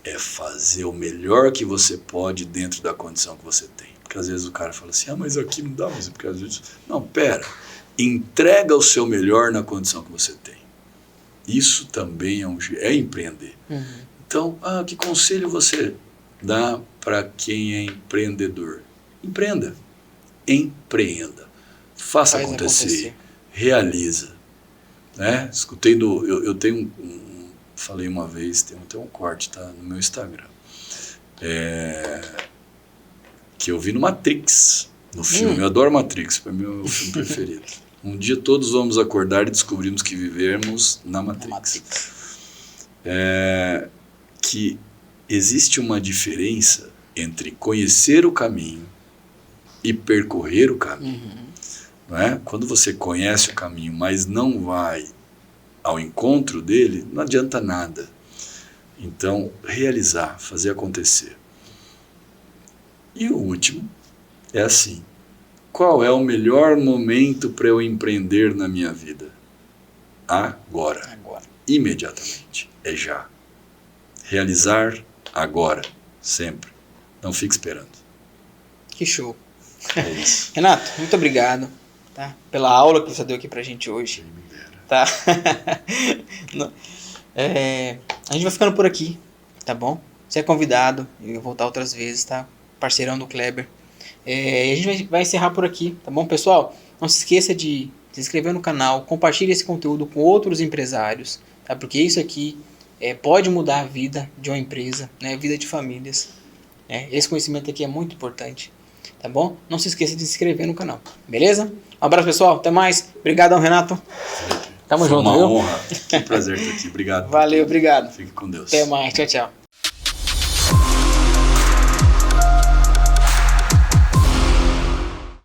é fazer o melhor que você pode dentro da condição que você tem. Porque às vezes o cara fala assim, mas aqui não dá, mas é porque às vezes... Não, pera, entrega o seu melhor na condição que você tem. Isso também é empreender. Então, que conselho você dá para quem é empreendedor? Empreenda. Faça acontecer. Realiza. Né? Escutei eu tenho falei uma vez, tem até um corte, tá, no meu Instagram, que eu vi no Matrix, no filme. Eu adoro Matrix, para mim é o meu filme preferido. Um dia todos vamos acordar e descobrimos que vivemos na Matrix. Que existe uma diferença entre conhecer o caminho e percorrer o caminho. Não é? Quando você conhece o caminho, mas não vai ao encontro dele, não adianta nada. Então, realizar, fazer acontecer. E o último é assim: qual é o melhor momento para eu empreender na minha vida? Agora. Imediatamente. É já. Realizar agora. Sempre. Não fique esperando. Que show. É isso. Renato, muito obrigado, tá, pela aula que você deu aqui pra gente hoje. Tá? A gente vai ficando por aqui, tá bom? Você é convidado, eu vou voltar outras vezes, tá? Parceirão do Kleber. A gente vai encerrar por aqui, tá bom, pessoal? Não se esqueça de se inscrever no canal, compartilhe esse conteúdo com outros empresários, tá? Porque isso aqui pode mudar a vida de uma empresa, né? A vida de famílias. Esse conhecimento aqui é muito importante, tá bom? Não se esqueça de se inscrever no canal, beleza? Um abraço, pessoal, até mais. Obrigadão, Renato. Tamo junto, viu? Uma honra. Que prazer estar aqui. Obrigado. Valeu, obrigado. Fique com Deus. Até mais. Tchau, tchau.